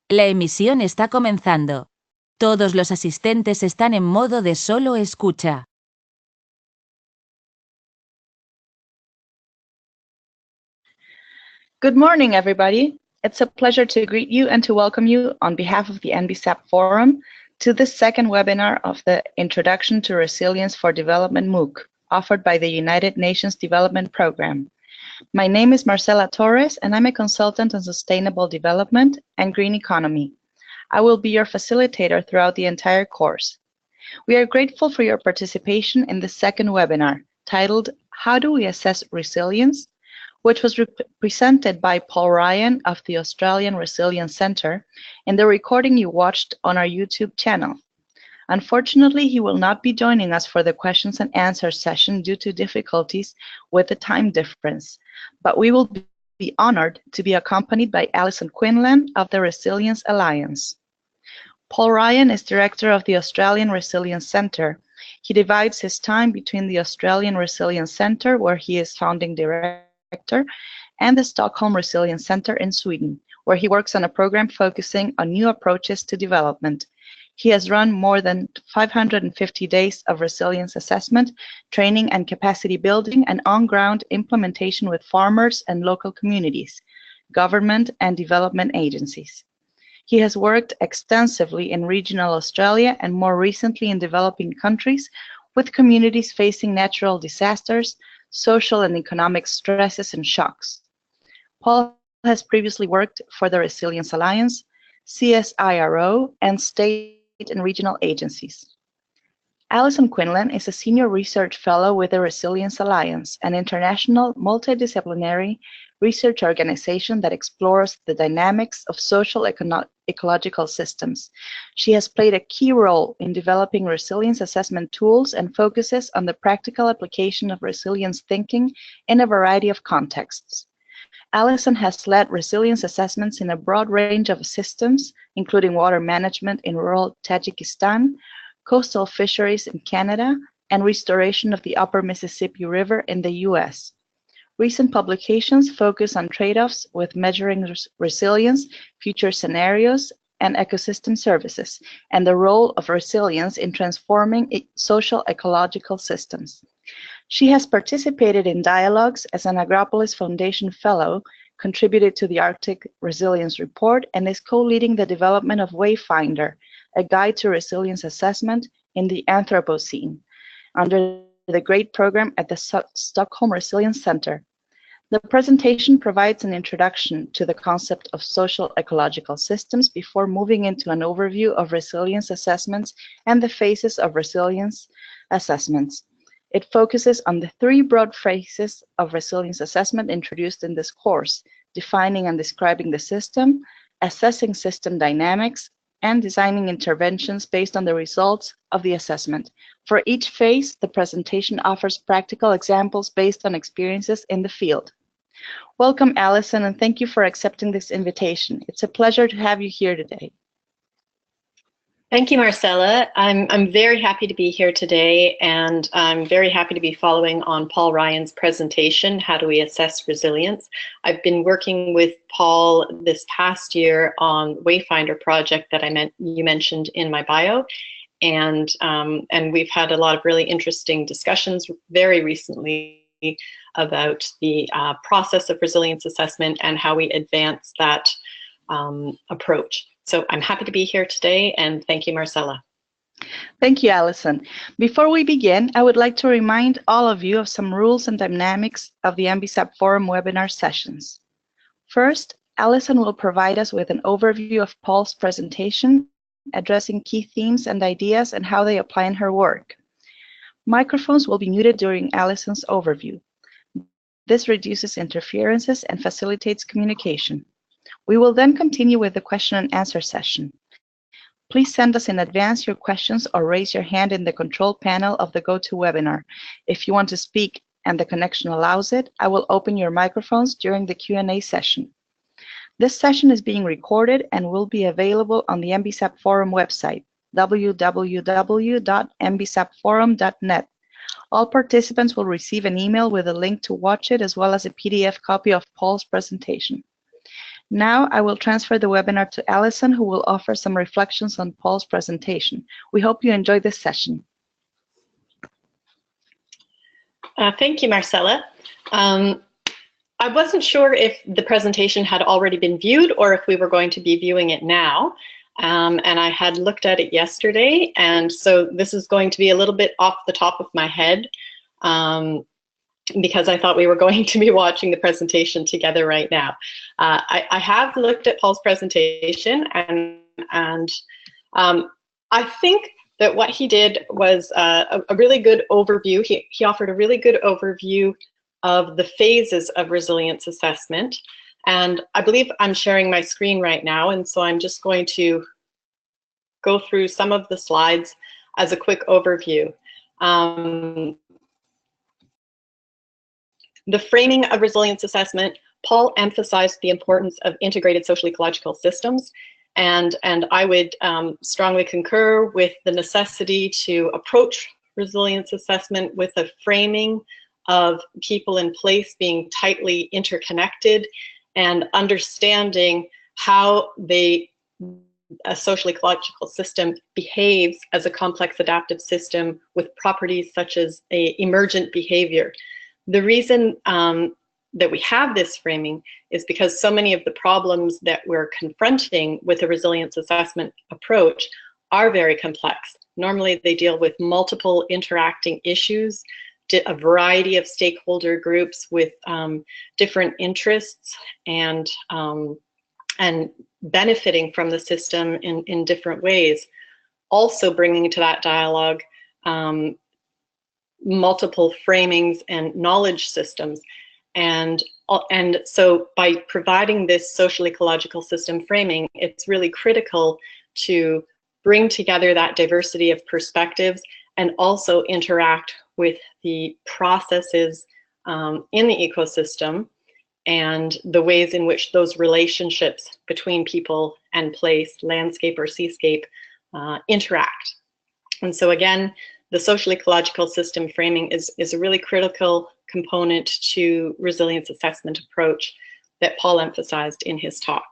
La emisión está comenzando. Todos los asistentes están en modo de solo escucha. Good morning, everybody. It's a pleasure to greet you and to welcome you on behalf of the NBSAP Forum to this second webinar of the Introduction to Resilience for Development MOOC, offered by the United Nations Development Programme. My name is Marcela Torres, and I'm a consultant on sustainable development and green economy. I will be your facilitator throughout the entire course. We are grateful for your participation in the second webinar, titled How Do We Assess Resilience?, which was presented by Paul Ryan of the Australian Resilience Centre in the recording you watched on our YouTube channel. Unfortunately, he will not be joining us for the questions and answers session due to difficulties with the time difference, but we will be honored to be accompanied by Allyson Quinlan of the Resilience Alliance. Paul Ryan is director of the Australian Resilience Centre. He divides his time between the Australian Resilience Centre, where he is founding director, and the Stockholm Resilience Centre in Sweden, where he works on a program focusing on new approaches to development. He has run more than 550 days of resilience assessment, training and capacity building, and on-ground implementation with farmers and local communities, government and development agencies. He has worked extensively in regional Australia and more recently in developing countries with communities facing natural disasters, social and economic stresses and shocks. Paul has previously worked for the Resilience Alliance, CSIRO, and state and regional agencies. Allyson Quinlan is a senior research fellow with the Resilience Alliance, an international multidisciplinary research organization that explores the dynamics of social-ecological systems. She has played a key role in developing resilience assessment tools and focuses on the practical application of resilience thinking in a variety of contexts. Allyson has led resilience assessments in a broad range of systems, including water management in rural Tajikistan, coastal fisheries in Canada, and restoration of the upper Mississippi River in the US. Recent publications focus on trade-offs with measuring resilience, future scenarios, and ecosystem services, and the role of resilience in transforming social-ecological systems. She has participated in dialogues as an Agropolis Foundation Fellow, contributed to the Arctic Resilience Report, and is co-leading the development of Wayfinder, a guide to resilience assessment in the Anthropocene, under the GREAT program at the Stockholm Resilience Centre. The presentation provides an introduction to the concept of social ecological systems before moving into an overview of resilience assessments and the phases of resilience assessments. It focuses on the three broad phases of resilience assessment introduced in this course: defining and describing the system, assessing system dynamics, and designing interventions based on the results of the assessment. For each phase, the presentation offers practical examples based on experiences in the field. Welcome, Allyson, and thank you for accepting this invitation. It's a pleasure to have you here today. Thank you, Marcela. I'm very happy to be here today, and I'm very happy to be following on Paul Ryan's presentation, How Do We Assess Resilience? I've been working with Paul this past year on Wayfinder project that you mentioned in my bio, and we've had a lot of really interesting discussions very recently about the process of resilience assessment and how we advance that approach. So I'm happy to be here today, and thank you, Marcela. Thank you, Allyson. Before we begin, I would like to remind all of you of some rules and dynamics of the NBSAP Forum webinar sessions. First, Allyson will provide us with an overview of Paul's presentation, addressing key themes and ideas and how they apply in her work. Microphones will be muted during Allyson's overview. This reduces interferences and facilitates communication. We will then continue with the question and answer session. Please send us in advance your questions or raise your hand in the control panel of the GoToWebinar. If you want to speak and the connection allows it, I will open your microphones during the Q&A session. This session is being recorded and will be available on the NBSAP Forum website, www.nbsapforum.net. All participants will receive an email with a link to watch it, as well as a PDF copy of Paul's presentation. Now I will transfer the webinar to Allyson, who will offer some reflections on Paul's presentation. We hope you enjoy this session. Thank you, Marcella. I wasn't sure if the presentation had already been viewed or if we were going to be viewing it now. And I had looked at it yesterday, and so this is going to be a little bit off the top of my head because I thought we were going to be watching the presentation together right now. I have looked at Paul's presentation, and I think that what he did was a really good overview. He offered a really good overview of the phases of resilience assessment. And I believe I'm sharing my screen right now, and so I'm just going to go through some of the slides as a quick overview. The framing of resilience assessment, Paul emphasized the importance of integrated social-ecological systems, and I would strongly concur with the necessity to approach resilience assessment with a framing of people in place being tightly interconnected and understanding how a social ecological system behaves as a complex adaptive system with properties such as emergent behavior. The reason that we have this framing is because so many of the problems that we're confronting with a resilience assessment approach are very complex. Normally they deal with multiple interacting issues, a variety of stakeholder groups with different interests and benefiting from the system in different ways. Also bringing to that dialogue multiple framings and knowledge systems. And so by providing this social ecological system framing, it's really critical to bring together that diversity of perspectives and also interact with the processes in the ecosystem and the ways in which those relationships between people and place, landscape or seascape, interact. And so again, the social ecological system framing is a really critical component to resilience assessment approach that Paul emphasized in his talk.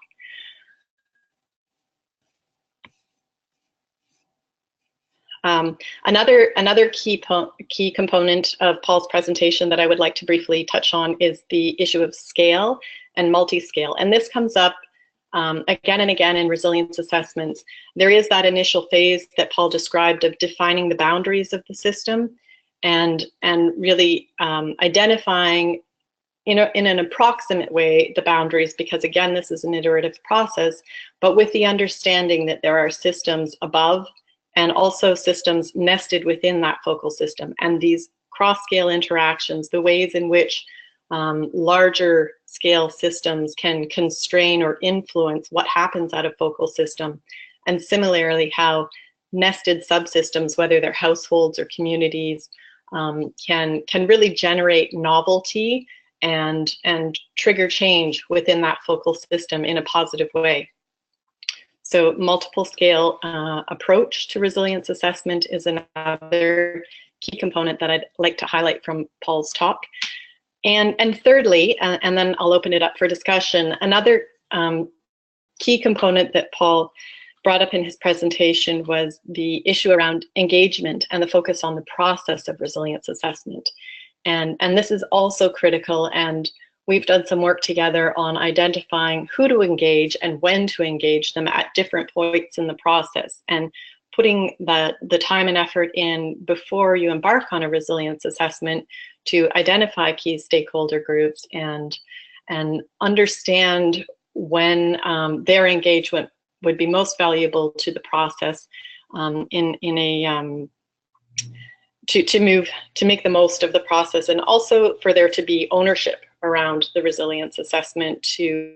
Another key component of Paul's presentation that I would like to briefly touch on is the issue of scale and multiscale. And this comes up again and again in resilience assessments. There is that initial phase that Paul described of defining the boundaries of the system and really identifying in an approximate way the boundaries, because again, this is an iterative process, but with the understanding that there are systems above and also systems nested within that focal system. And these cross-scale interactions, the ways in which larger scale systems can constrain or influence what happens at a focal system. And similarly, how nested subsystems, whether they're households or communities, can really generate novelty and trigger change within that focal system in a positive way. So multiple scale approach to resilience assessment is another key component that I'd like to highlight from Paul's talk. And thirdly, and then I'll open it up for discussion, another key component that Paul brought up in his presentation was the issue around engagement and the focus on the process of resilience assessment. And this is also critical, and we've done some work together on identifying who to engage and when to engage them at different points in the process, and putting the time and effort in before you embark on a resilience assessment to identify key stakeholder groups and understand when their engagement would be most valuable to the process to make the most of the process, and also for there to be ownership around the resilience assessment to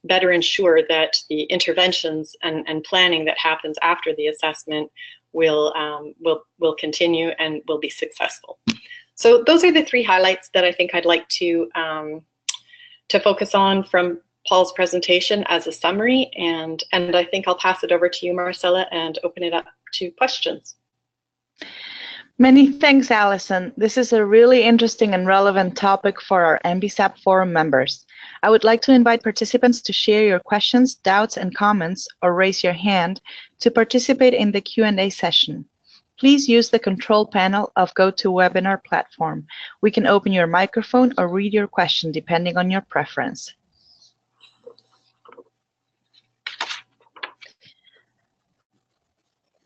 better ensure that the interventions and planning that happens after the assessment will continue and will be successful. So those are the three highlights that I think I'd like to focus on from Paul's presentation as a summary, and I think I'll pass it over to you, Marcella, and open it up to questions. Many thanks, Allyson. This is a really interesting and relevant topic for our NBSAP forum members. I would like to invite participants to share your questions, doubts, and comments, or raise your hand to participate in the Q&A session. Please use the control panel of GoToWebinar platform. We can open your microphone or read your question depending on your preference.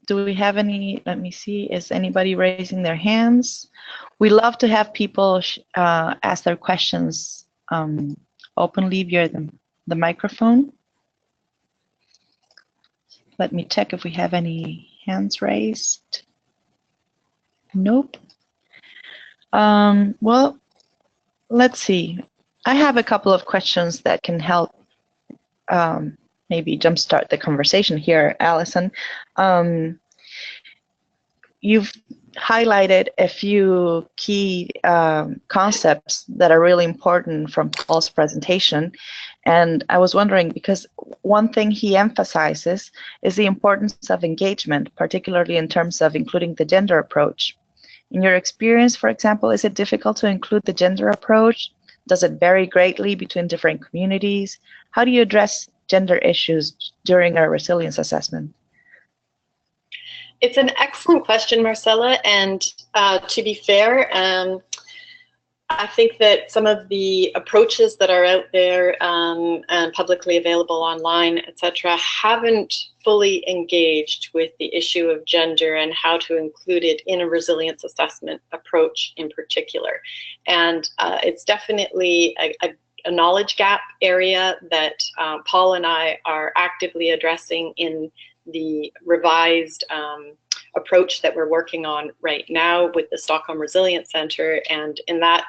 Do we have any? Let me see. Is anybody raising their hands? We love to have people ask their questions openly via the microphone. Let me check if we have any hands raised. Nope. Well, let's see. I have a couple of questions that can help maybe jumpstart the conversation here, Allyson. You've highlighted a few key concepts that are really important from Paul's presentation. And I was wondering, because one thing he emphasizes is the importance of engagement, particularly in terms of including the gender approach. In your experience, for example, is it difficult to include the gender approach? Does it vary greatly between different communities? How do you address gender issues during a resilience assessment? It's an excellent question, Marcela, and to be fair, I think that some of the approaches that are out there and publicly available online, etc., haven't fully engaged with the issue of gender and how to include it in a resilience assessment approach in particular. And it's definitely a knowledge gap area that Paul and I are actively addressing in the revised approach that we're working on right now with the Stockholm Resilience Center. And in that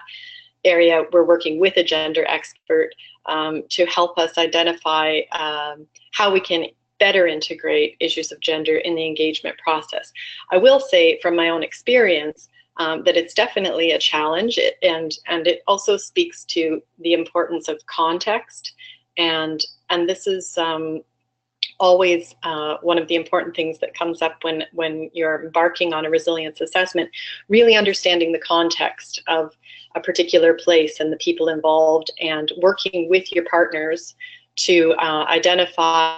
area, we're working with a gender expert to help us identify how we can better integrate issues of gender in the engagement process. I will say from my own experience that it's definitely a challenge, and it also speaks to the importance of context, and this is always one of the important things that comes up when you're embarking on a resilience assessment, really understanding the context of a particular place and the people involved, and working with your partners to identify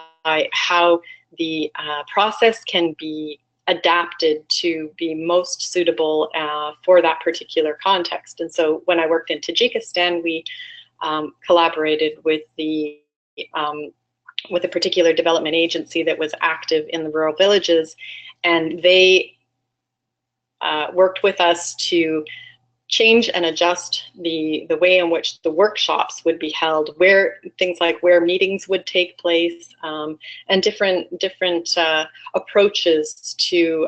how the process can be adapted to be most suitable for that particular context. And so when I worked in Tajikistan, we collaborated with a particular development agency that was active in the rural villages, and they worked with us to change and adjust the way in which the workshops would be held, where things like where meetings would take place, and different approaches to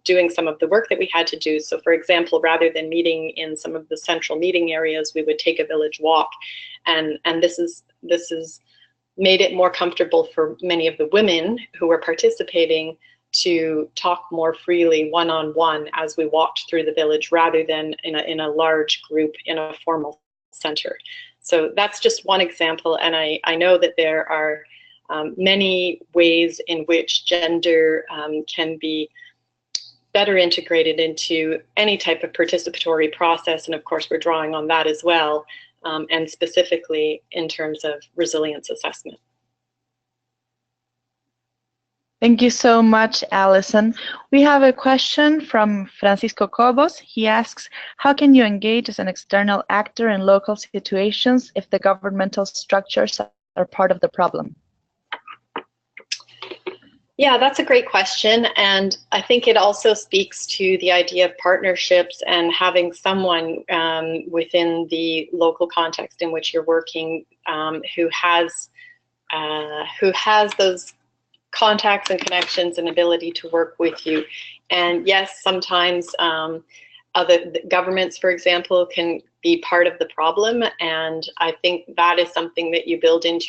doing some of the work that we had to do. So for example, rather than meeting in some of the central meeting areas, we would take a village walk, and this is made it more comfortable for many of the women who were participating to talk more freely one-on-one as we walked through the village, rather than in a large group in a formal center. So that's just one example, and I know that there are many ways in which gender can be better integrated into any type of participatory process, and of course we're drawing on that as well, and specifically in terms of resilience assessment. Thank you so much, Allyson. We have a question from Francisco Cobos. He asks, how can you engage as an external actor in local situations if the governmental structures are part of the problem? Yeah, that's a great question, and I think it also speaks to the idea of partnerships and having someone within the local context in which you're working who has those contacts and connections and ability to work with you. And yes, sometimes other governments, for example, can be part of the problem, and I think that is something that you build into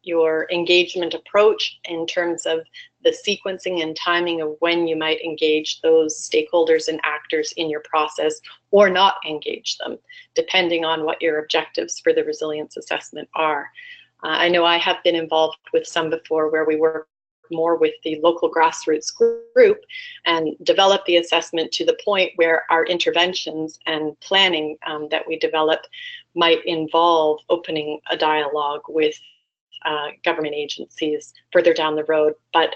your engagement approach in terms of the sequencing and timing of when you might engage those stakeholders and actors in your process, or not engage them, depending on what your objectives for the resilience assessment are. I know I have been involved with some before where we worked more with the local grassroots group and develop the assessment to the point where our interventions and planning that we develop might involve opening a dialogue with government agencies further down the road. But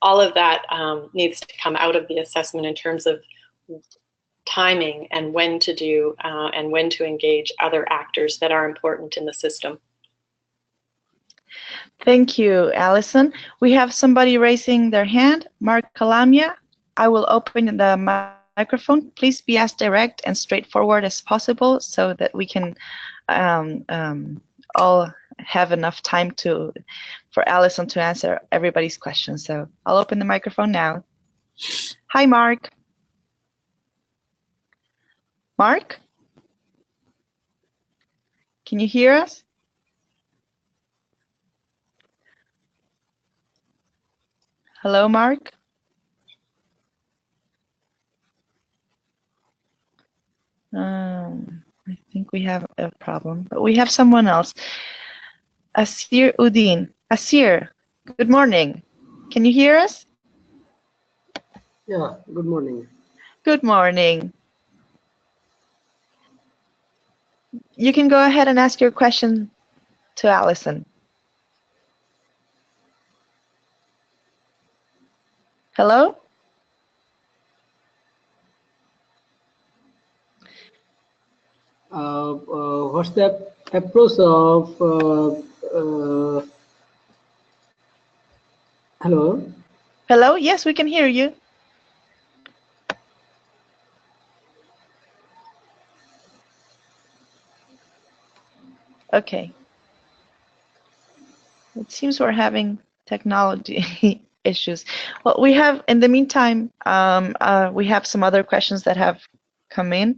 all of that needs to come out of the assessment in terms of timing and when to do and when to engage other actors that are important in the system. Thank you, Allyson. We have somebody raising their hand, Mark Calamia. I will open the microphone. Please be as direct and straightforward as possible so that we can all have enough time for Allyson to answer everybody's questions. So I'll open the microphone now. Hi, Mark. Mark? Can you hear us? Hello, Mark? I think we have a problem, but we have someone else. Asir Udin. Asir, good morning. Can you hear us? Yeah, good morning. Good morning. You can go ahead and ask your question to Allyson. Hello? What's the approach of hello? Hello? Yes, we can hear you. Okay. It seems we're having technology issues. Well, we have, in the meantime, we have some other questions that have come in.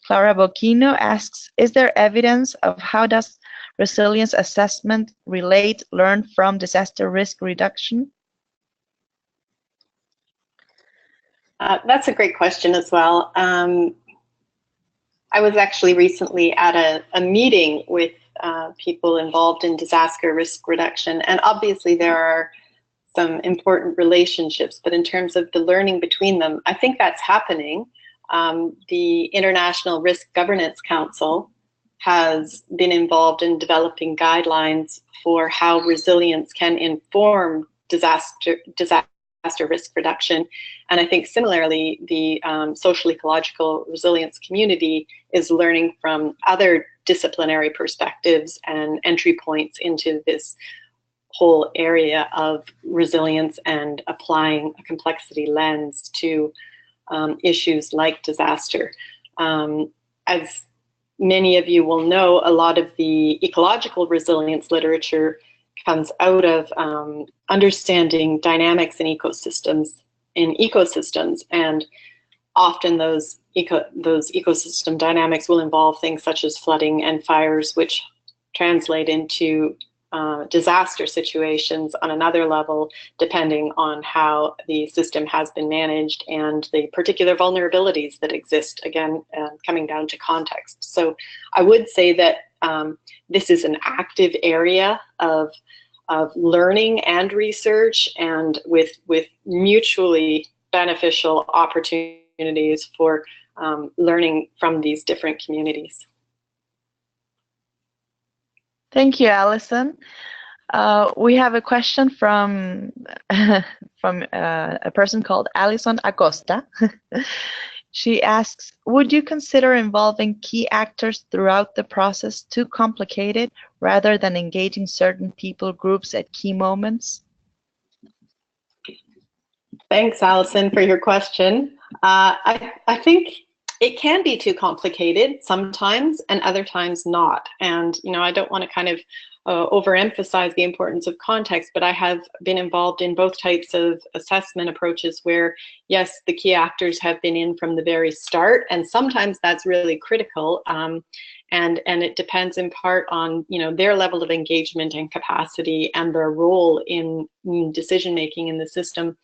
Clara Bocchino asks, is there evidence of how does resilience assessment learn from disaster risk reduction? That's a great question as well. I was actually recently at a meeting with people involved in disaster risk reduction, and obviously there are some important relationships, but in terms of the learning between them, I think that's happening. The International Risk Governance Council has been involved in developing guidelines for how resilience can inform disaster risk reduction. And I think similarly, the social-ecological resilience community is learning from other disciplinary perspectives and entry points into this whole area of resilience and applying a complexity lens to issues like disaster. As many of you will know, a lot of the ecological resilience literature comes out of understanding dynamics in ecosystems, and often those ecosystem dynamics will involve things such as flooding and fires, which translate into disaster situations on another level, depending on how the system has been managed and the particular vulnerabilities that exist, again, coming down to context. So I would say that this is an active area of learning and research, and with mutually beneficial opportunities for learning from these different communities. Thank you, Allyson. We have a question from a person called Allyson Acosta. She asks, would you consider involving key actors throughout the process too complicated rather than engaging certain people groups at key moments? Thanks, Allyson, for your question. I think it can be too complicated sometimes, and other times not. And I don't want to kind of overemphasize the importance of context, but I have been involved in both types of assessment approaches where, yes, the key actors have been in from the very start, and sometimes that's really critical. And it depends in part on their level of engagement and capacity and their role in decision making in the system.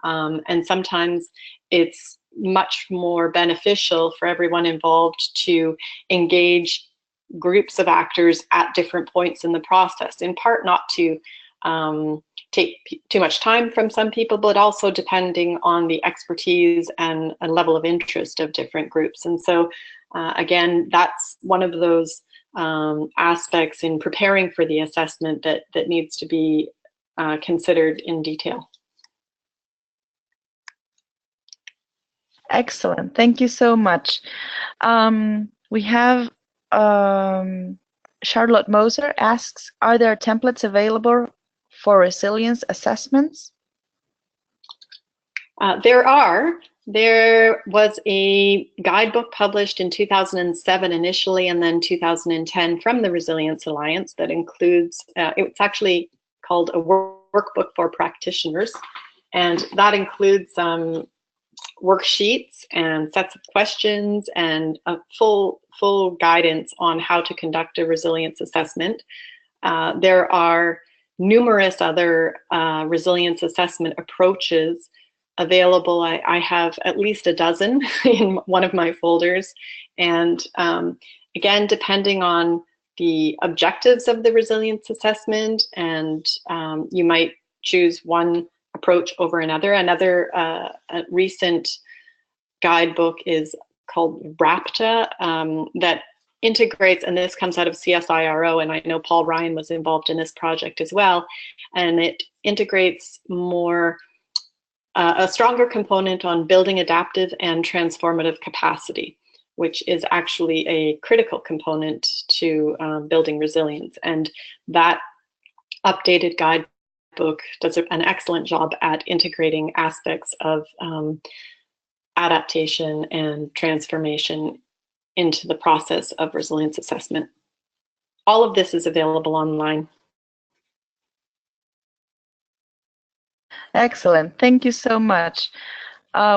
And sometimes it's much more beneficial for everyone involved to engage groups of actors at different points in the process, in part not to take too much time from some people, but also depending on the expertise and level of interest of different groups. And so again, that's one of those aspects in preparing for the assessment that needs to be considered in detail. Excellent. Thank you so much. We have Charlotte Moser asks, are there templates available for resilience assessments? There are. There was a guidebook published in 2007 initially, and then 2010 from the Resilience Alliance that includes, it's actually called a workbook for practitioners, and that includes worksheets and sets of questions and a full guidance on how to conduct a resilience assessment. There are numerous other resilience assessment approaches available. I have at least a dozen in one of my folders, and again, depending on the objectives of the resilience assessment, and you might choose one approach over another. Another recent guidebook is called RAPTA that integrates, and this comes out of CSIRO, and I know Paul Ryan was involved in this project as well, and it integrates more a stronger component on building adaptive and transformative capacity, which is actually a critical component to building resilience. And that updated guidebook does an excellent job at integrating aspects of adaptation and transformation into the process of resilience assessment. All of this is available online. Excellent. Thank you so much.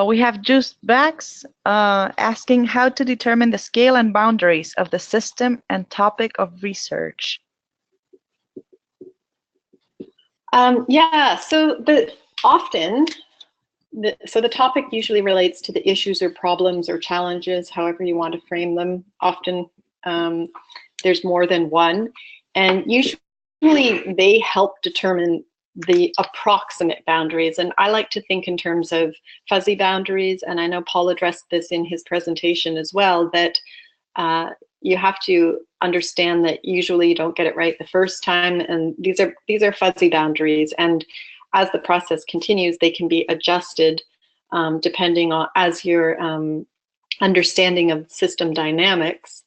We have Juice Bax asking how to determine the scale and boundaries of the system and topic of research. Yeah, so the topic usually relates to the issues or problems or challenges, however you want to frame them. Often there's more than one, and usually they help determine the approximate boundaries. And I like to think in terms of fuzzy boundaries, and I know Paul addressed this in his presentation as well, that you have to understand that usually you don't get it right the first time, and these are fuzzy boundaries, and as the process continues, they can be adjusted depending on, as your understanding of system dynamics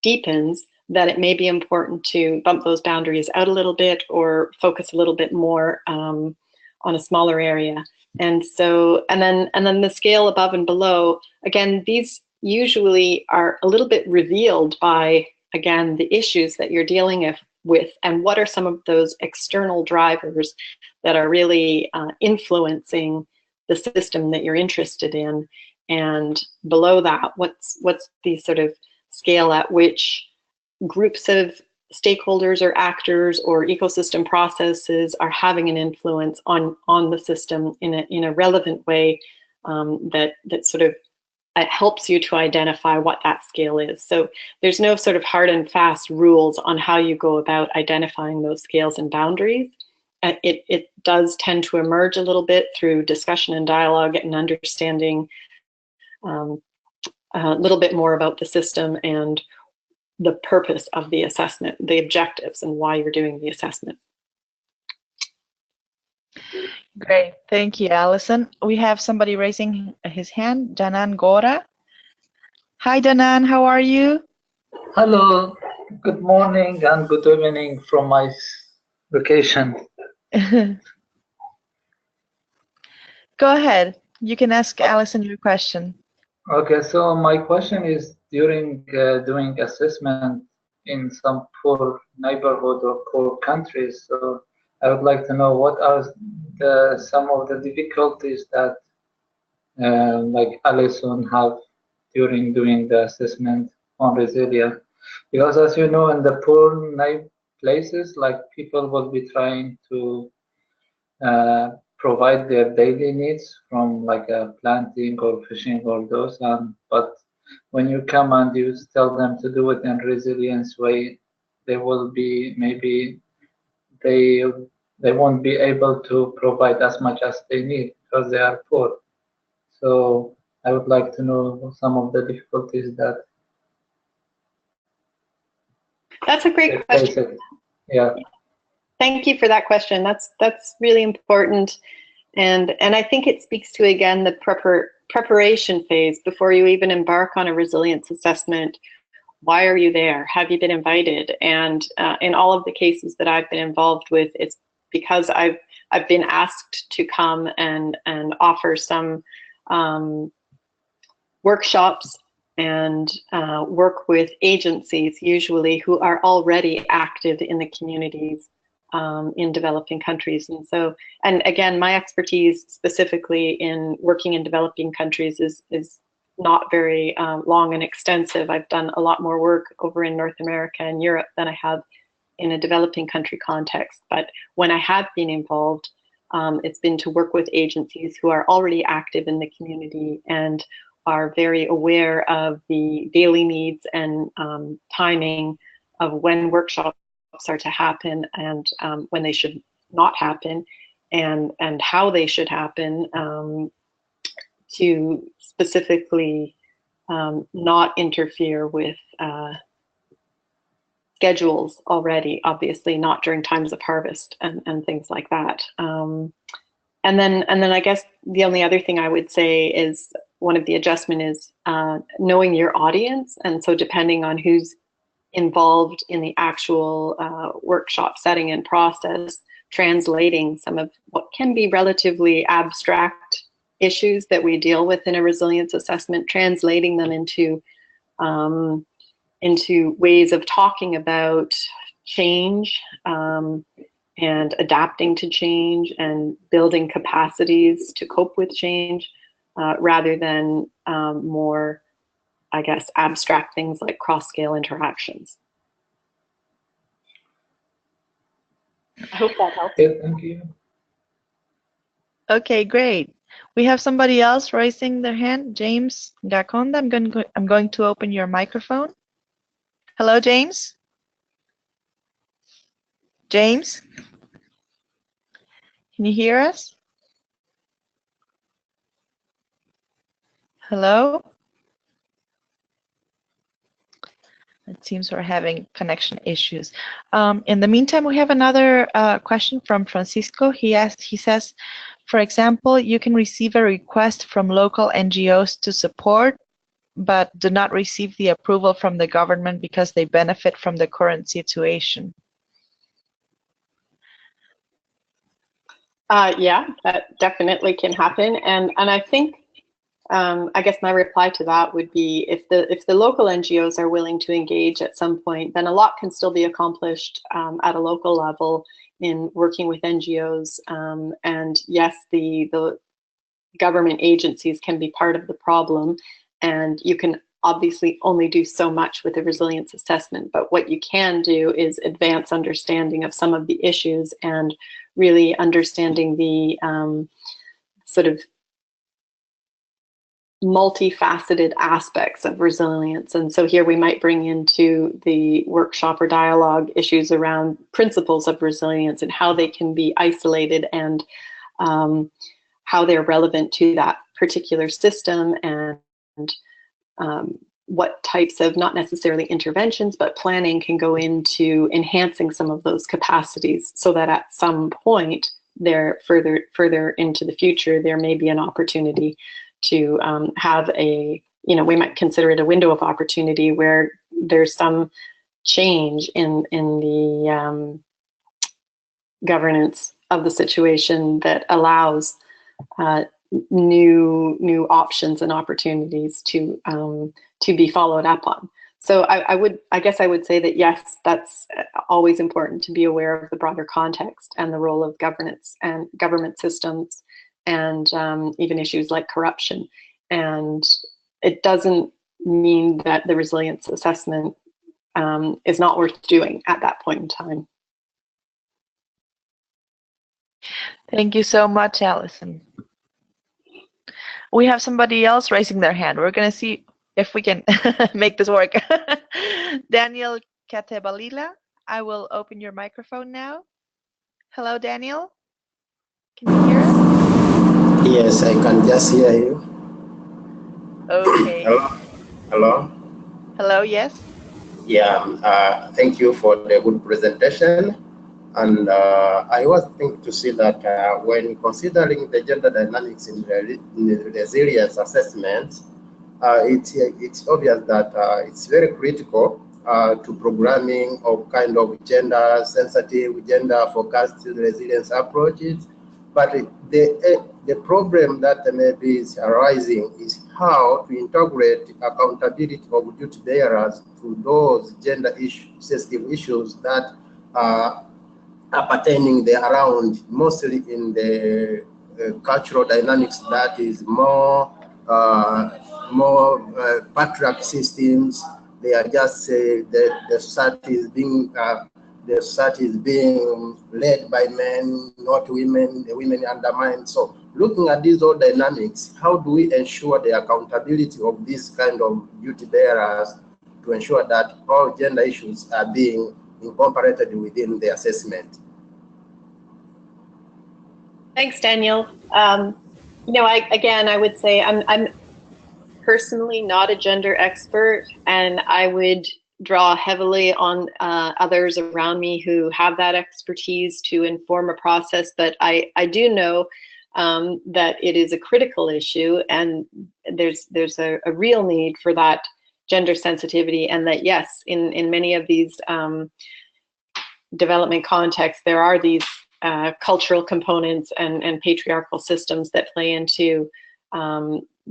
deepens, that it may be important to bump those boundaries out a little bit or focus a little bit more on a smaller area. And so, and then the scale above and below, again, these usually are a little bit revealed by, again, the issues that you're dealing with and what are some of those external drivers that are really influencing the system that you're interested in. And below that, what's the sort of scale at which groups of stakeholders or actors or ecosystem processes are having an influence on the system in a relevant way that sort of helps you to identify what that scale is. So there's no sort of hard and fast rules on how you go about identifying those scales and boundaries. It does tend to emerge a little bit through discussion and dialogue and understanding a little bit more about the system and the purpose of the assessment, the objectives, and why you're doing the assessment. Great, thank you, Allyson. We have somebody raising his hand, Danan Gora. Hi, Danan, how are you? Hello, good morning and good evening from my location. Go ahead, you can ask Allyson your question. Okay, so my question is, during doing assessment in some poor neighborhood or poor countries, so I would like to know what are some of the difficulties that like Allyson have during doing the assessment on resilience. Because as you know, in the poor places, like people will be trying to provide their daily needs from like planting or fishing or those, but when you come and you tell them to do it in resilience way, they will be, maybe they they won't be able to provide as much as they need because they are poor. So I would like to know some of the difficulties that That's a great they question. face. Yeah. Thank you for that question. That's really important, and I think it speaks to, again, the preparation phase before you even embark on a resilience assessment. Why are you there? Have you been invited? And in all of the cases that I've been involved with, it's because I've been asked to come and offer some workshops and work with agencies, usually, who are already active in the communities in developing countries. And so, and again, my expertise specifically in working in developing countries is not very long and extensive. I've done a lot more work over in North America and Europe than I have in a developing country context. But when I have been involved, it's been to work with agencies who are already active in the community and are very aware of the daily needs and timing of when workshops are to happen and when they should not happen, and how they should happen, to specifically not interfere with schedules already, obviously not during times of harvest and things like that. And then I guess the only other thing I would say is one of the adjustment is knowing your audience. And so depending on who's involved in the actual workshop setting and process, translating some of what can be relatively abstract issues that we deal with in a resilience assessment, translating them into ways of talking about change and adapting to change and building capacities to cope with change, rather than more, I guess, abstract things like cross-scale interactions. I hope that helps. Okay, thank you. Okay, great. We have somebody else raising their hand, James Gaconda. I'm going to open your microphone. Hello, James. James, can you hear us? Hello? It seems we're having connection issues. In the meantime, we have another question from Francisco. He says, for example, you can receive a request from local NGOs to support, but do not receive the approval from the government because they benefit from the current situation. Yeah, that definitely can happen, and I think I guess my reply to that would be, if the local NGOs are willing to engage at some point, then a lot can still be accomplished at a local level in working with NGOs. And yes, the government agencies can be part of the problem, and you can obviously only do so much with a resilience assessment. But what you can do is advance understanding of some of the issues and really understanding the sort of multifaceted aspects of resilience. And so here we might bring into the workshop or dialogue issues around principles of resilience and how they can be isolated, and how they're relevant to that particular system, and what types of, not necessarily interventions, but planning can go into enhancing some of those capacities, so that at some point there, further into the future, there may be an opportunity to have a, we might consider it a window of opportunity where there's some change in the governance of the situation that allows new options and opportunities to be followed up on. So I guess I would say that yes, that's always important to be aware of the broader context and the role of governance and government systems, and even issues like corruption. And it doesn't mean that the resilience assessment is not worth doing at that point in time. Thank you so much, Allyson. We have somebody else raising their hand. We're going to see if we can make this work. Daniel Catebalila, I will open your microphone now. Hello, Daniel. Can you hear us? Yes, I can just hear you. Okay. Hello? Hello? Hello, yes. Yeah, thank you for the good presentation. And I was thinking to see that when considering the gender dynamics in the resilience assessment, it's obvious that it's very critical to programming of kind of gender sensitive, gender focused resilience approaches. But the problem that maybe is arising is how to integrate accountability of duty bearers to those gender sensitive issues that are pertaining the around, mostly in the cultural dynamics that is more patriarch systems. They are just the society is being led by men, not women. The women undermined. So looking at these all dynamics, how do we ensure the accountability of these kind of duty bearers to ensure that all gender issues are being incorporated within the assessment? Thanks, Daniel. I would say I'm personally not a gender expert, and I would draw heavily on others around me who have that expertise to inform a process. But I do know that it is a critical issue, and there's a real need for that gender sensitivity, and that yes, in many of these development contexts, there are these cultural components and patriarchal systems that play into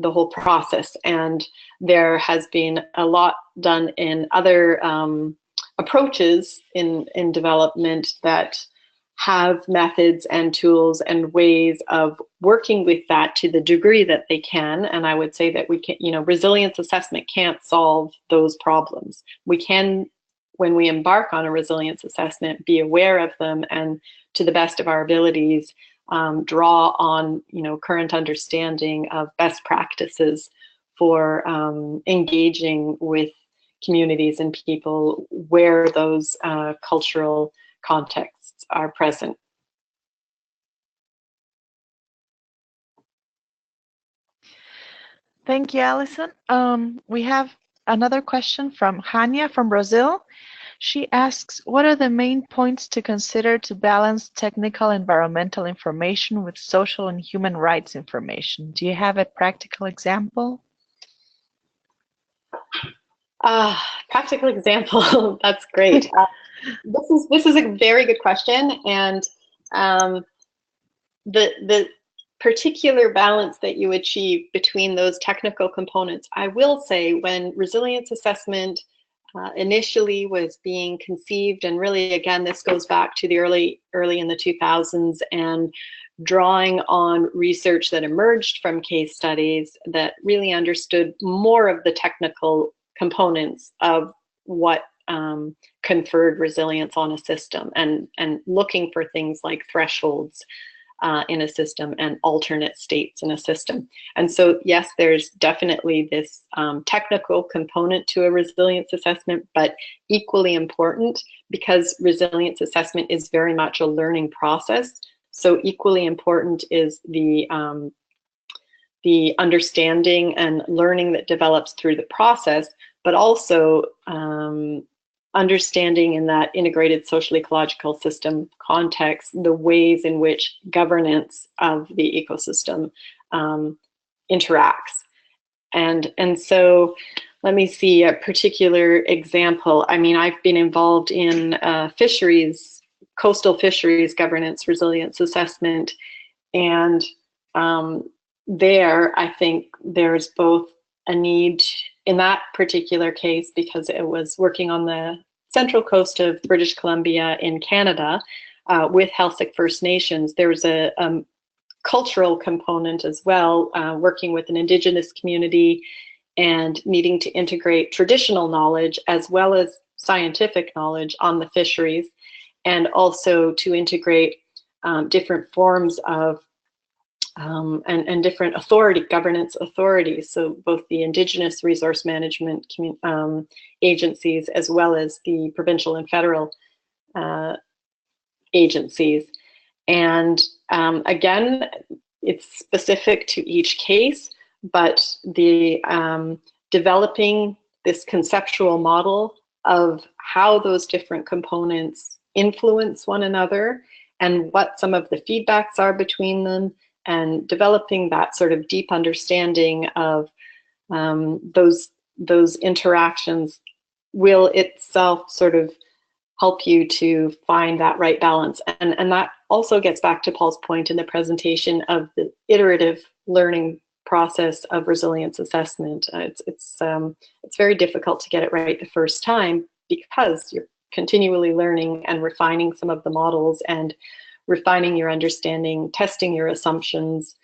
the whole process. And there has been a lot done in other approaches in development that have methods and tools and ways of working with that to the degree that they can. And I would say that we can, resilience assessment can't solve those problems. We can, when we embark on a resilience assessment, be aware of them and, to the best of our abilities, draw on current understanding of best practices for engaging with communities and people where those cultural contexts are present. Thank you, Allyson. We have another question from Hania from Brazil. She asks, what are the main points to consider to balance technical environmental information with social and human rights information? Do you have a practical example? Practical example, that's great. This is a very good question, and the particular balance that you achieve between those technical components, I will say, when resilience assessment initially was being conceived, and really, again, this goes back to the early in the 2000s, and drawing on research that emerged from case studies that really understood more of the technical components of what conferred resilience on a system, and looking for things like thresholds in a system and alternate states in a system. And so, yes, there's definitely this technical component to a resilience assessment, but equally important, because resilience assessment is very much a learning process. So equally important is the understanding and learning that develops through the process, but also understanding in that integrated social-ecological system context the ways in which governance of the ecosystem interacts. And so let me see a particular example. I mean, I've been involved in fisheries, coastal fisheries governance resilience assessment, and there I think there's both a need in that particular case, because it was working on the central coast of British Columbia in Canada with Heiltsuk First Nations. There was a cultural component as well, working with an Indigenous community and needing to integrate traditional knowledge as well as scientific knowledge on the fisheries, and also to integrate different forms of and different governance authorities, so both the Indigenous resource management agencies as well as the provincial and federal agencies. And again, it's specific to each case, but the developing this conceptual model of how those different components influence one another and what some of the feedbacks are between them, and developing that sort of deep understanding of those interactions will itself sort of help you to find that right balance. And that also gets back to Paul's point in the presentation of the iterative learning process of resilience assessment. It's very difficult to get it right the first time because you're continually learning and refining some of the models and refining your understanding, testing your assumptions,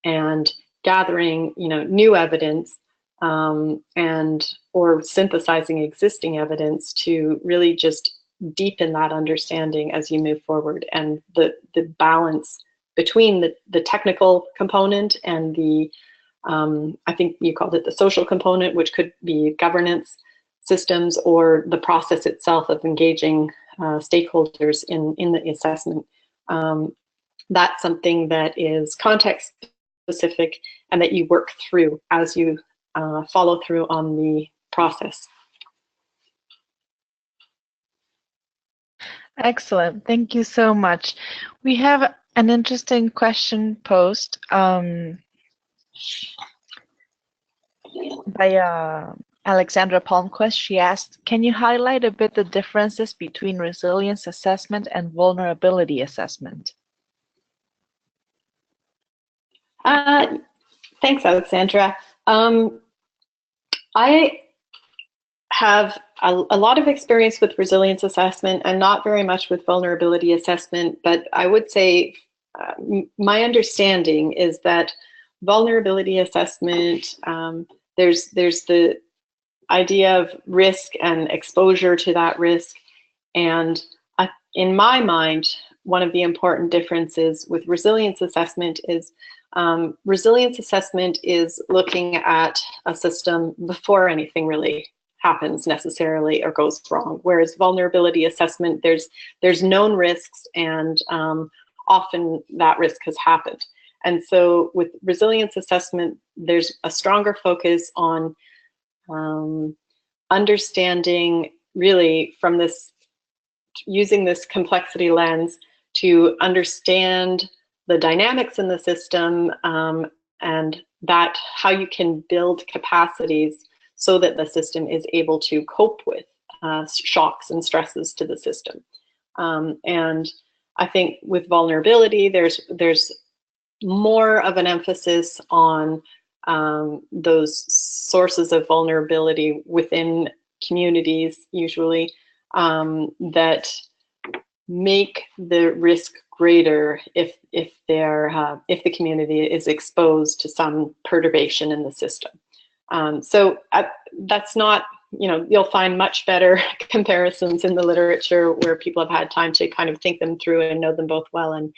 and gathering, new evidence, or synthesizing existing evidence to really just deepen that understanding as you move forward. And the balance between the technical component and the I think you called it the social component, which could be governance systems or the process itself of engaging stakeholders in the assessment. That's something that is context specific and that you work through as you follow through on the process. Excellent. Thank you so much. We have an interesting question posed by Alexandra Palmquist. She asked, can you highlight a bit the differences between resilience assessment and vulnerability assessment? Thanks, Alexandra. I have a lot of experience with resilience assessment and not very much with vulnerability assessment, but I would say my understanding is that vulnerability assessment, there's the idea of risk and exposure to that risk. And in my mind, one of the important differences with resilience assessment is looking at a system before anything really happens necessarily or goes wrong. Whereas vulnerability assessment, there's known risks, and often that risk has happened. And so with resilience assessment, there's a stronger focus on understanding, really from this, using this complexity lens to understand the dynamics in the system, and that how you can build capacities so that the system is able to cope with shocks and stresses to the system. And I think with vulnerability, there's more of an emphasis on those sources of vulnerability within communities, usually, that make the risk greater if the community is exposed to some perturbation in the system. So that's not, you'll find much better comparisons in the literature where people have had time to kind of think them through and know them both well, and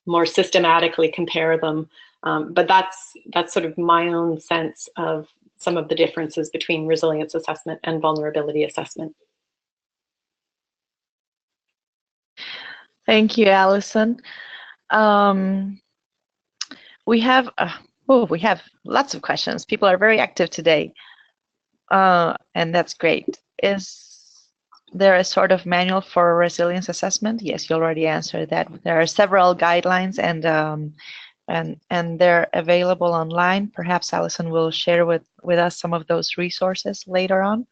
more systematically compare them. But that's sort of my own sense of some of the differences between resilience assessment and vulnerability assessment. Thank you, Allyson. We have lots of questions. People are very active today, and that's great. Is there a sort of manual for resilience assessment? Yes, you already answered that. There are several guidelines, and they're available online. Perhaps Allyson will share with us some of those resources later on.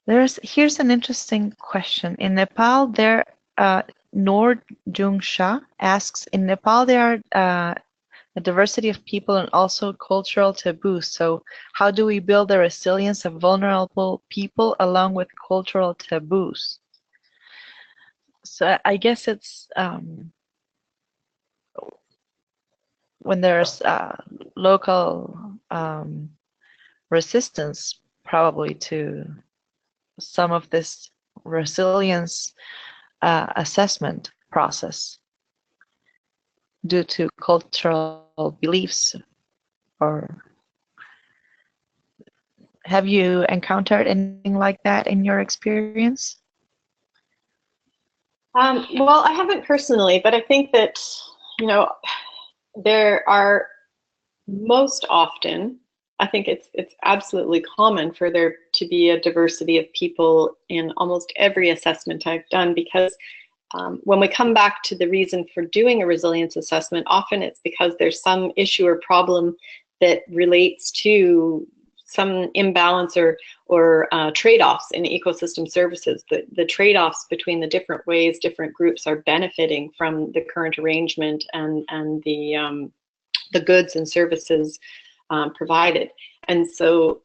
Here's an interesting question. In Nepal, Noor Jung Shah asks, in Nepal there are a diversity of people and also cultural taboos. So how do we build the resilience of vulnerable people along with cultural taboos? So I guess it's when there's local resistance probably to some of this resilience assessment process due to cultural beliefs, or Have you encountered anything like that in your experience? Well, I haven't personally, but I think that, you know, there are most often, I think it's absolutely common for there to be a diversity of people in almost every assessment I've done, because when we come back to the reason for doing a resilience assessment, often it's because there's some issue or problem that relates to some imbalance or trade-offs in ecosystem services. The trade-offs between the different ways different groups are benefiting from the current arrangement and the goods and services provided. And so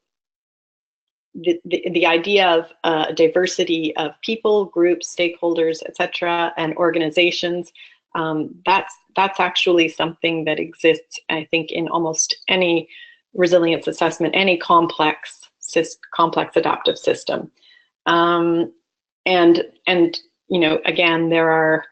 the idea of diversity of people, groups, stakeholders, etc., and organizations, that's actually something that exists, I think, in almost any resilience assessment, any complex adaptive system. And you know, again, there are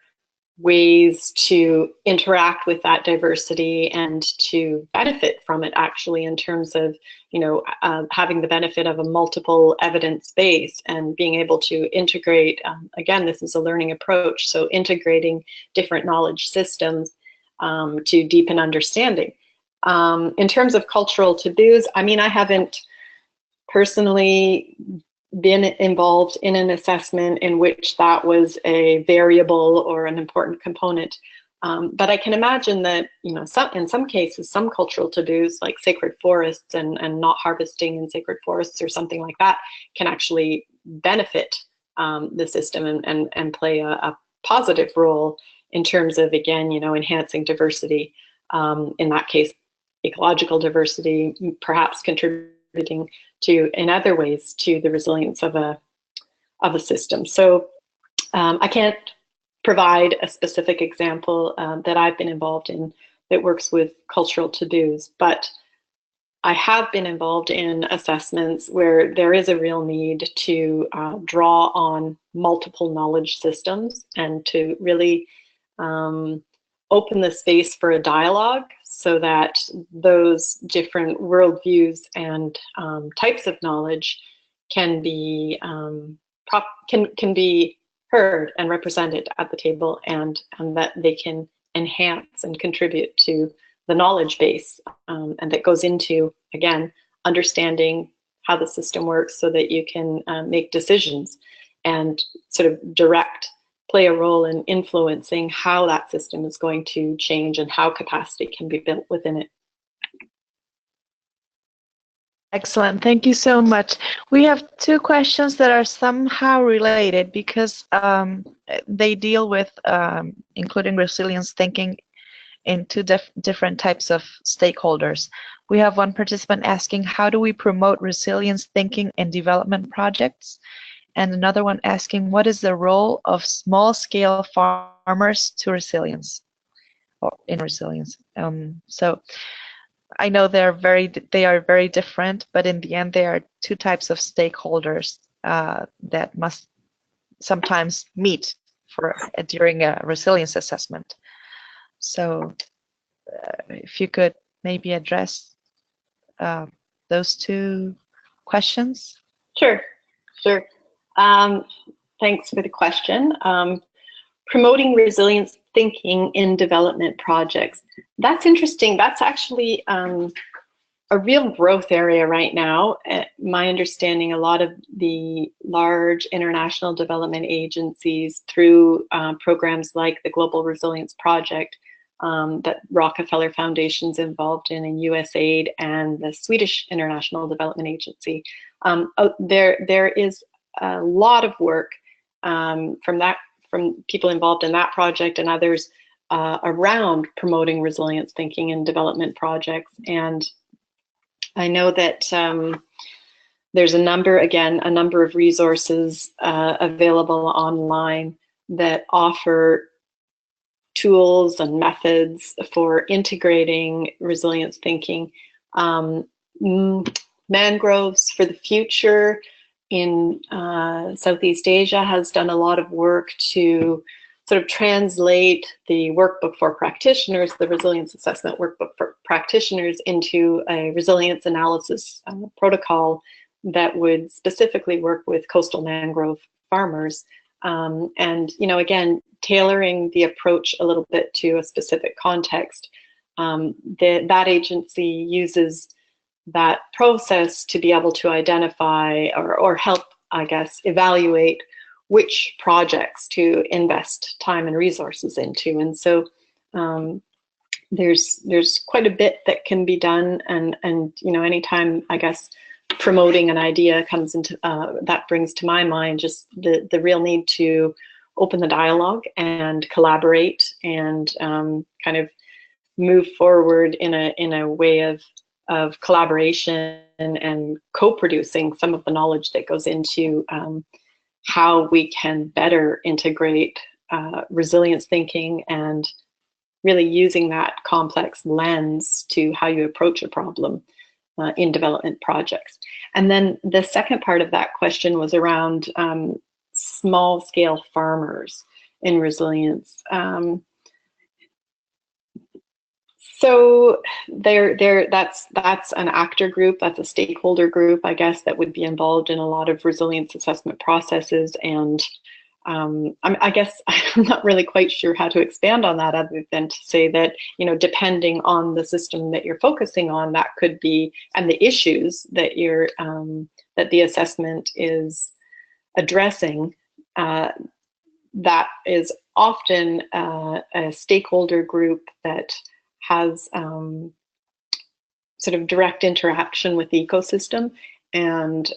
ways to interact with that diversity and to benefit from it, actually, in terms of, you know, having the benefit of a multiple evidence base and being able to integrate, again, this is a learning approach, so integrating different knowledge systems to deepen understanding. In terms of cultural taboos, I mean, I haven't personally been involved in an assessment in which that was a variable or an important component. But I can imagine that, you know, in some cases, some cultural taboos like sacred forests and not harvesting in sacred forests or something like that can actually benefit the system and play a positive role in terms of, again, you know, enhancing diversity. In that case, ecological diversity, perhaps contributing to, in other ways, to the resilience of a system. So I can't provide a specific example that I've been involved in that works with cultural taboos, but I have been involved in assessments where there is a real need to draw on multiple knowledge systems and to really open the space for a dialogue so that those different worldviews and types of knowledge can be can be heard and represented at the table, and that they can enhance and contribute to the knowledge base, and that goes into, again, understanding how the system works so that you can make decisions and sort of play a role in influencing how that system is going to change and how capacity can be built within it. Excellent. Thank you so much. We have two questions that are somehow related because they deal with including resilience thinking in two different types of stakeholders. We have one participant asking, how do we promote resilience thinking in development projects? And another one asking, what is the role of small-scale farmers to resilience, or in resilience? So I know they are very different, but in the end, they are two types of stakeholders that must sometimes meet during a resilience assessment. So if you could maybe address those two questions. Sure. Thanks for the question. Promoting resilience thinking in development projects. That's interesting. That's actually a real growth area right now. My understanding, a lot of the large international development agencies, through programs like the Global Resilience Project that Rockefeller Foundation's involved in USAID, and the Swedish International Development Agency, there is a lot of work from people involved in that project and others around promoting resilience thinking in development projects. And I know that there's a number of resources available online that offer tools and methods for integrating resilience thinking. Mangroves for the Future in Southeast Asia has done a lot of work to sort of translate the workbook for practitioners, the resilience assessment workbook for practitioners, into a resilience analysis protocol that would specifically work with coastal mangrove farmers. And, you know, again, tailoring the approach a little bit to a specific context. That agency uses that process to be able to identify or help, I guess, evaluate which projects to invest time and resources into. And so there's quite a bit that can be done, and you know, anytime, I guess, promoting an idea comes into that brings to my mind just the real need to open the dialogue and collaborate and kind of move forward in a way of collaboration and co-producing some of the knowledge that goes into how we can better integrate resilience thinking and really using that complex lens to how you approach a problem in development projects. And then the second part of that question was around small scale farmers in resilience. So that's an actor group, that's a stakeholder group, I guess, that would be involved in a lot of resilience assessment processes. And I guess I'm not really quite sure how to expand on that, other than to say that, you know, depending on the system that you're focusing on, that could be, and the issues that you're that the assessment is addressing, that is often a stakeholder group that has sort of direct interaction with the ecosystem, and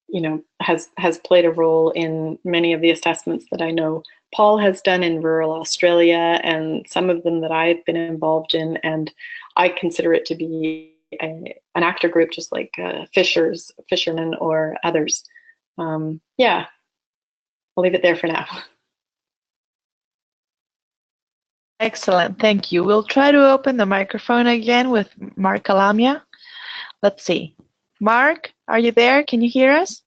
you know, has played a role in many of the assessments that I know Paul has done in rural Australia, and some of them that I've been involved in. And I consider it to be an actor group, just like fishermen or others. Yeah, I'll leave it there for now. Excellent, thank you. We'll try to open the microphone again with Mark Alamia. Let's see. Mark, are you there? Can you hear us?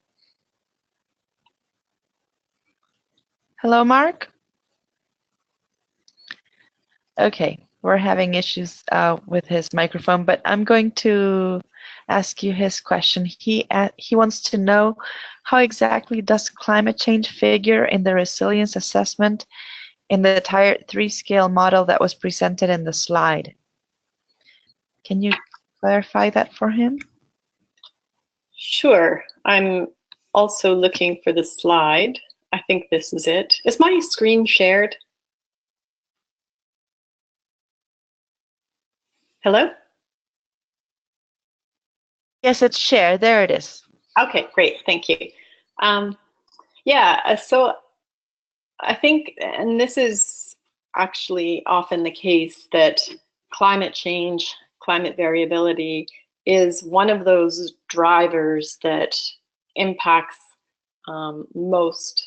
Hello, Mark? Okay, we're having issues with his microphone, but I'm going to ask you his question. He wants to know, how exactly does climate change figure in the resilience assessment in the Tier 3 scale model that was presented in the slide? Can you clarify that for him? Sure. I'm also looking for the slide. I think this is it. Is my screen shared? Hello? Yes, it's shared. There it is. Okay, great. Thank you. Yeah, so I think, and this is actually often the case, that climate change, climate variability is one of those drivers that impacts most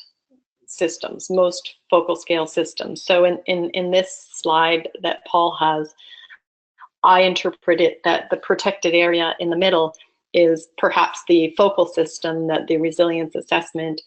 systems, most focal scale systems. So in this slide that Paul has, I interpret it that the protected area in the middle is perhaps the focal system that the resilience assessment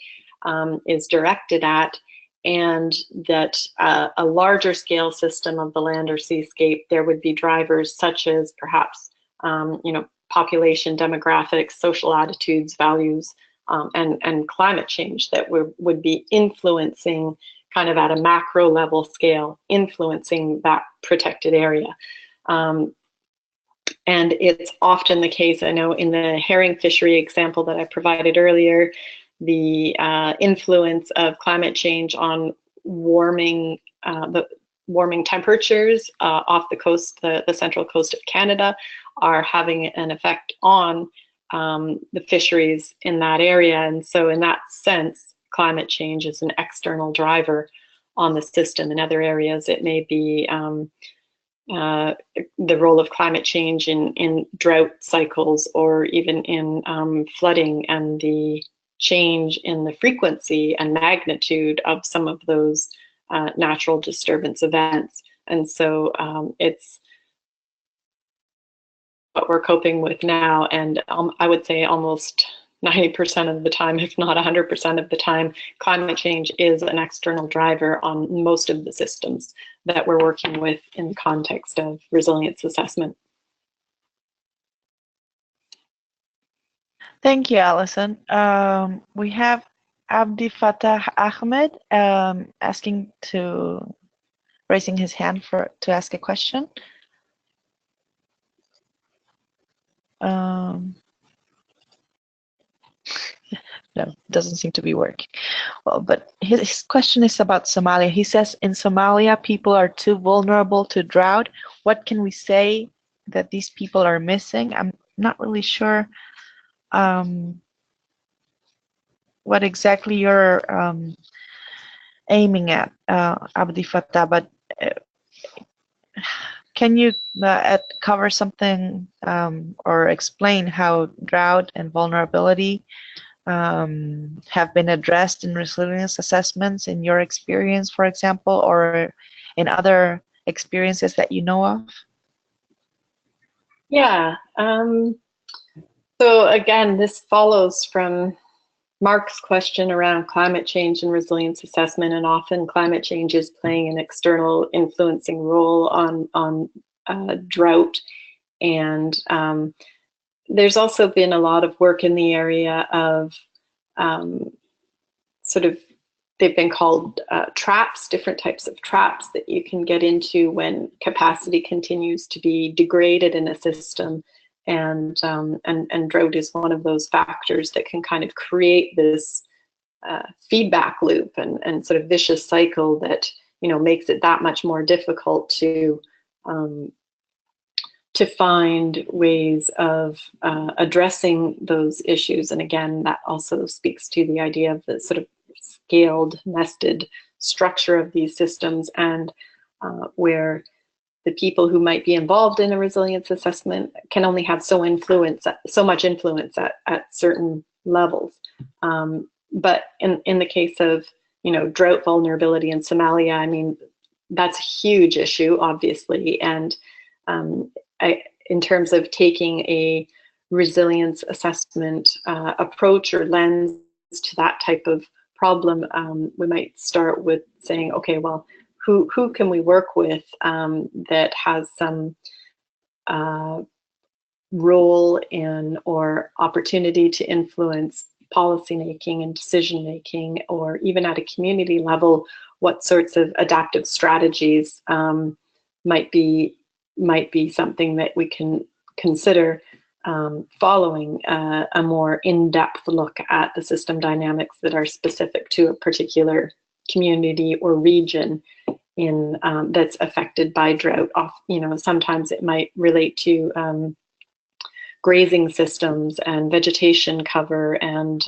is directed at, and that a larger scale system of the land or seascape, there would be drivers such as perhaps you know, population, demographics, social attitudes, values, and climate change that would be influencing, kind of at a macro level scale, influencing that protected area. And it's often the case, I know in the herring fishery example that I provided earlier, the influence of climate change on warming, the warming temperatures off the coast, the central coast of Canada, are having an effect on the fisheries in that area. And so in that sense, climate change is an external driver on the system. In other areas, it may be the role of climate change in drought cycles, or even in flooding, and the change in the frequency and magnitude of some of those natural disturbance events. And so it's what we're coping with now, and I would say almost 90% of the time, if not 100% of the time, climate change is an external driver on most of the systems that we're working with in the context of resilience assessment. Thank you, Allyson. We have Abdi Fatah Ahmed raising his hand to ask a question. No, it doesn't seem to be working. Well, but his question is about Somalia. He says, in Somalia, people are too vulnerable to drought. What can we say that these people are missing? I'm not really sure what exactly you're aiming at, Abdi Fattah, but can you cover something or explain how drought and vulnerability have been addressed in resilience assessments in your experience, for example, or in other experiences that you know of? Yeah. So again, this follows from Mark's question around climate change and resilience assessment, and often climate change is playing an external influencing role on drought. And there's also been a lot of work in the area of they've been called traps, different types of traps that you can get into when capacity continues to be degraded in a system. And drought is one of those factors that can kind of create this feedback loop and sort of vicious cycle that, you know, makes it that much more difficult to find ways of addressing those issues. And again, that also speaks to the idea of the sort of scaled, nested structure of these systems, and where the people who might be involved in a resilience assessment can only have so much influence at certain levels. But in the case of, you know, drought vulnerability in Somalia, I mean, that's a huge issue, obviously, and in terms of taking a resilience assessment approach or lens to that type of problem, we might start with saying, okay, well, who can we work with that has some role in or opportunity to influence policymaking and decision making, or even at a community level, what sorts of adaptive strategies might be something that we can consider following a more in-depth look at the system dynamics that are specific to a particular community or region in that's affected by drought. You know, sometimes it might relate to grazing systems and vegetation cover and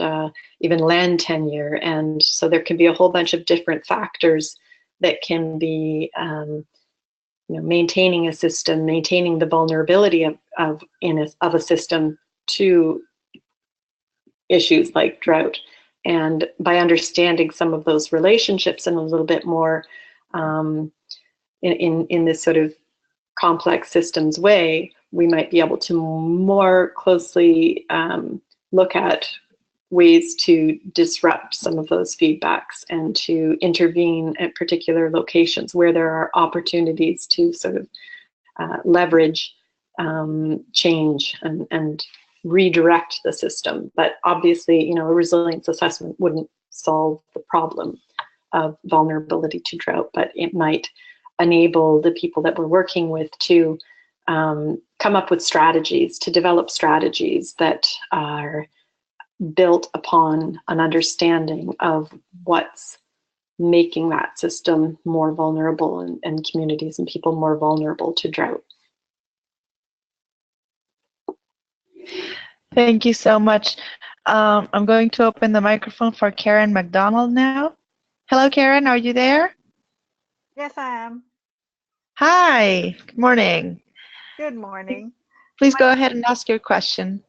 even land tenure, and so there can be a whole bunch of different factors that can be you know, maintaining a system, maintaining the vulnerability of a system to issues like drought. And by understanding some of those relationships in a little bit more in this sort of complex systems way, we might be able to more closely look at ways to disrupt some of those feedbacks and to intervene at particular locations where there are opportunities to sort of leverage change and redirect the system. But obviously, you know, a resilience assessment wouldn't solve the problem of vulnerability to drought, but it might enable the people that we're working with to come up with strategies, to develop strategies that are built upon an understanding of what's making that system more vulnerable and communities and people more vulnerable to drought. Thank you so much. I'm going to open the microphone for Karen McDonald now. Hello, Karen, are you there? Yes, I am. Hi, good morning. Good morning. Please go ahead and ask your question.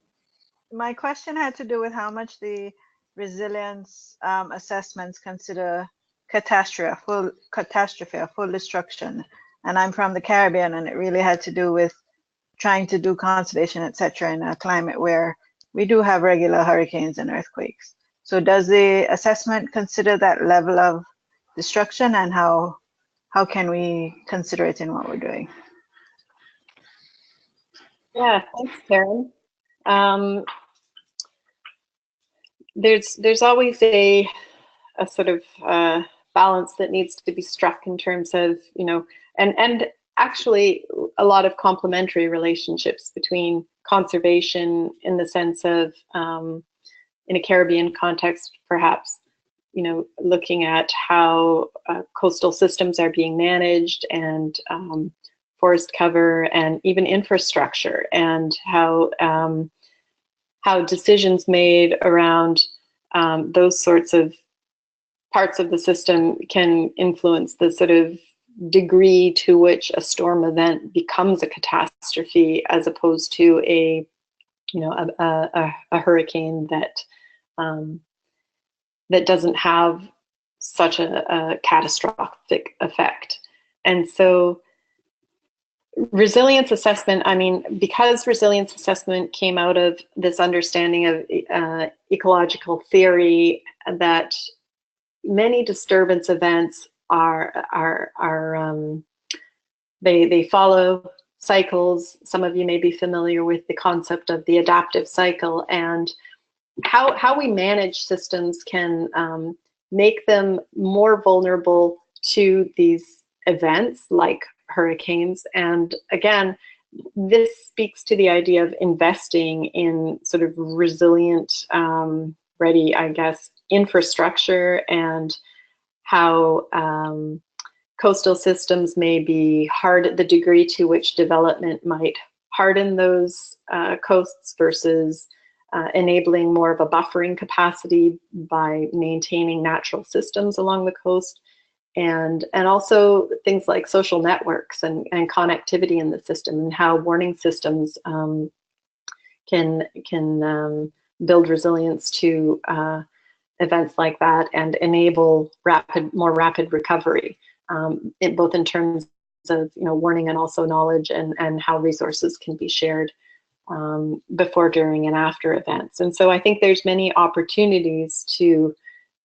My question had to do with how much the resilience assessments consider catastrophe, a full destruction. And I'm from the Caribbean, and it really had to do with trying to do conservation, etc., in a climate where we do have regular hurricanes and earthquakes. So does the assessment consider that level of destruction, and how can we consider it in what we're doing? Yeah, thanks, Karen. there's always a sort of balance that needs to be struck in terms of, you know, and actually a lot of complementary relationships between conservation in the sense of, in a Caribbean context, perhaps, you know, looking at how coastal systems are being managed, and forest cover, and even infrastructure, and how decisions made around those sorts of parts of the system can influence the sort of degree to which a storm event becomes a catastrophe, as opposed to a, you know, a hurricane that that doesn't have such a catastrophic effect. And so resilience assessment, I mean, because resilience assessment came out of this understanding of ecological theory, that many disturbance events they follow cycles. Some of you may be familiar with the concept of the adaptive cycle, and how we manage systems can make them more vulnerable to these events like hurricanes. And again, this speaks to the idea of investing in sort of resilient, ready, I guess, infrastructure, and how coastal systems may be hard, the degree to which development might harden those coasts versus enabling more of a buffering capacity by maintaining natural systems along the coast, and also things like social networks and connectivity in the system, and how warning systems can build resilience to events like that, and enable more rapid recovery, both in terms of, you know, warning, and also knowledge, and how resources can be shared before, during, and after events. And so I think there's many opportunities to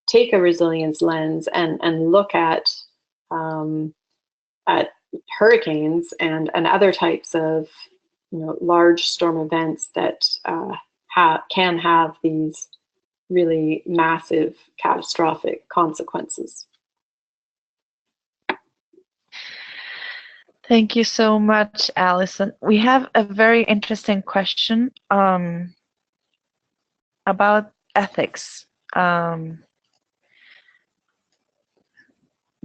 take a resilience lens and look at hurricanes and other types of, you know, large storm events that can have these really massive catastrophic consequences. Thank you so much, Allyson. We have a very interesting question about ethics. The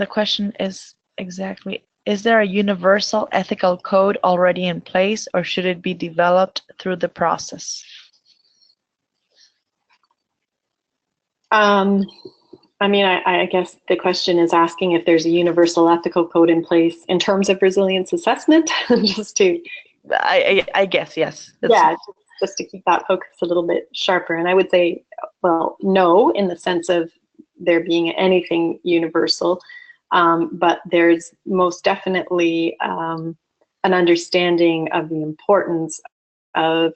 question is exactly, is there a universal ethical code already in place, or should it be developed through the process? I mean, I guess the question is asking if there's a universal ethical code in place in terms of resilience assessment. Just to, I guess, yes. Yeah, just to keep that focus a little bit sharper. And I would say, well, no, in the sense of there being anything universal, but there's most definitely an understanding of the importance of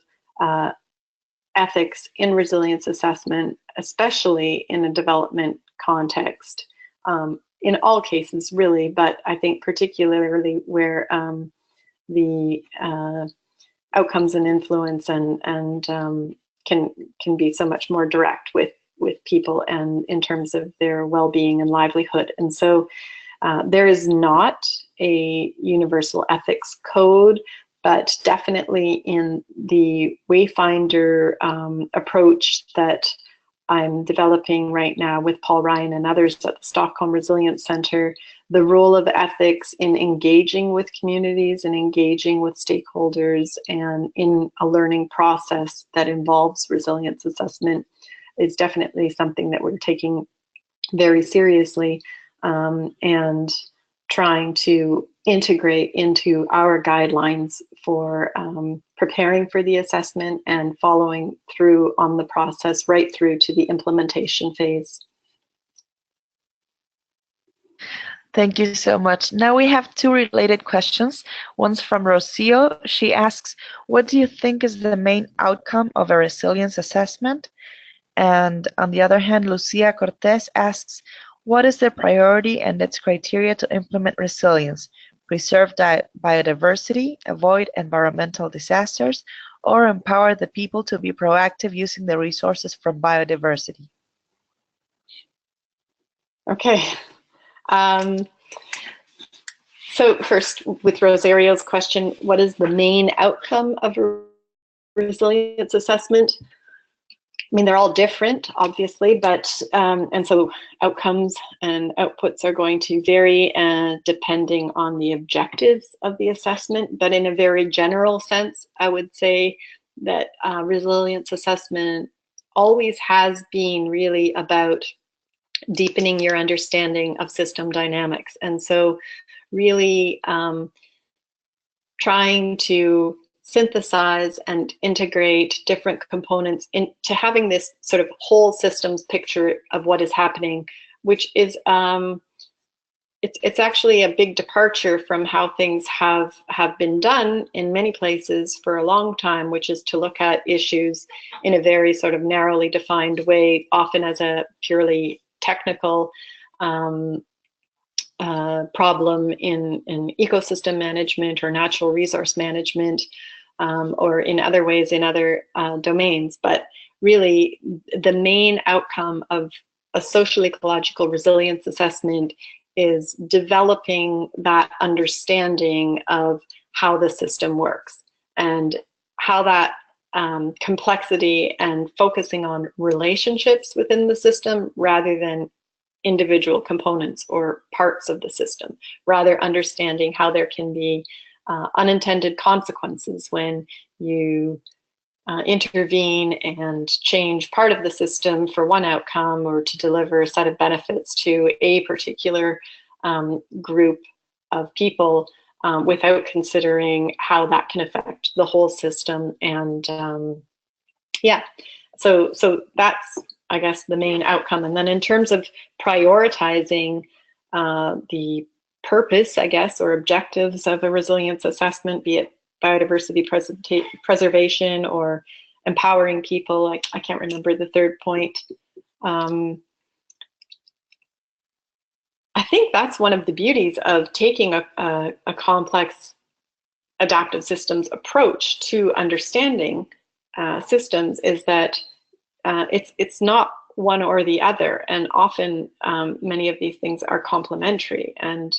ethics in resilience assessment, especially in a development context, in all cases really, but I think particularly where the outcomes and influence and can be so much more direct with people, and in terms of their well-being and livelihood. And so there is not a universal ethics code, but definitely in the Wayfinder approach that I'm developing right now with Paul Ryan and others at the Stockholm Resilience Center, the role of ethics in engaging with communities and engaging with stakeholders and in a learning process that involves resilience assessment is definitely something that we're taking very seriously, and trying to integrate into our guidelines for preparing for the assessment and following through on the process right through to the implementation phase. Thank you so much. Now we have two related questions. One's from Rocio. She asks, what do you think is the main outcome of a resilience assessment? And on the other hand, Lucia Cortez asks, what is the priority and its criteria to implement resilience? Preserve biodiversity, avoid environmental disasters, or empower the people to be proactive using the resources from biodiversity? Okay. So first, with Rosario's question, what is the main outcome of a resilience assessment? I mean, they're all different, obviously, but and so outcomes and outputs are going to vary depending on the objectives of the assessment. But in a very general sense, I would say that resilience assessment always has been really about deepening your understanding of system dynamics. And so really trying to synthesize and integrate different components into having this sort of whole systems picture of what is happening, which is it's actually a big departure from how things have been done in many places for a long time, which is to look at issues in a very sort of narrowly defined way, often as a purely technical problem in ecosystem management or natural resource management, or in other ways in other domains. But really, the main outcome of a social ecological resilience assessment is developing that understanding of how the system works and how that complexity and focusing on relationships within the system rather than individual components or parts of the system, rather understanding how there can be unintended consequences when you intervene and change part of the system for one outcome or to deliver a set of benefits to a particular group of people without considering how that can affect the whole system. And yeah, so that's, I guess, the main outcome. And then in terms of prioritizing the purpose, I guess, or objectives of a resilience assessment, be it biodiversity preservation or empowering people, I can't remember the third point. I think that's one of the beauties of taking a complex adaptive systems approach to understanding systems, is that it's not one or the other, and often many of these things are complementary and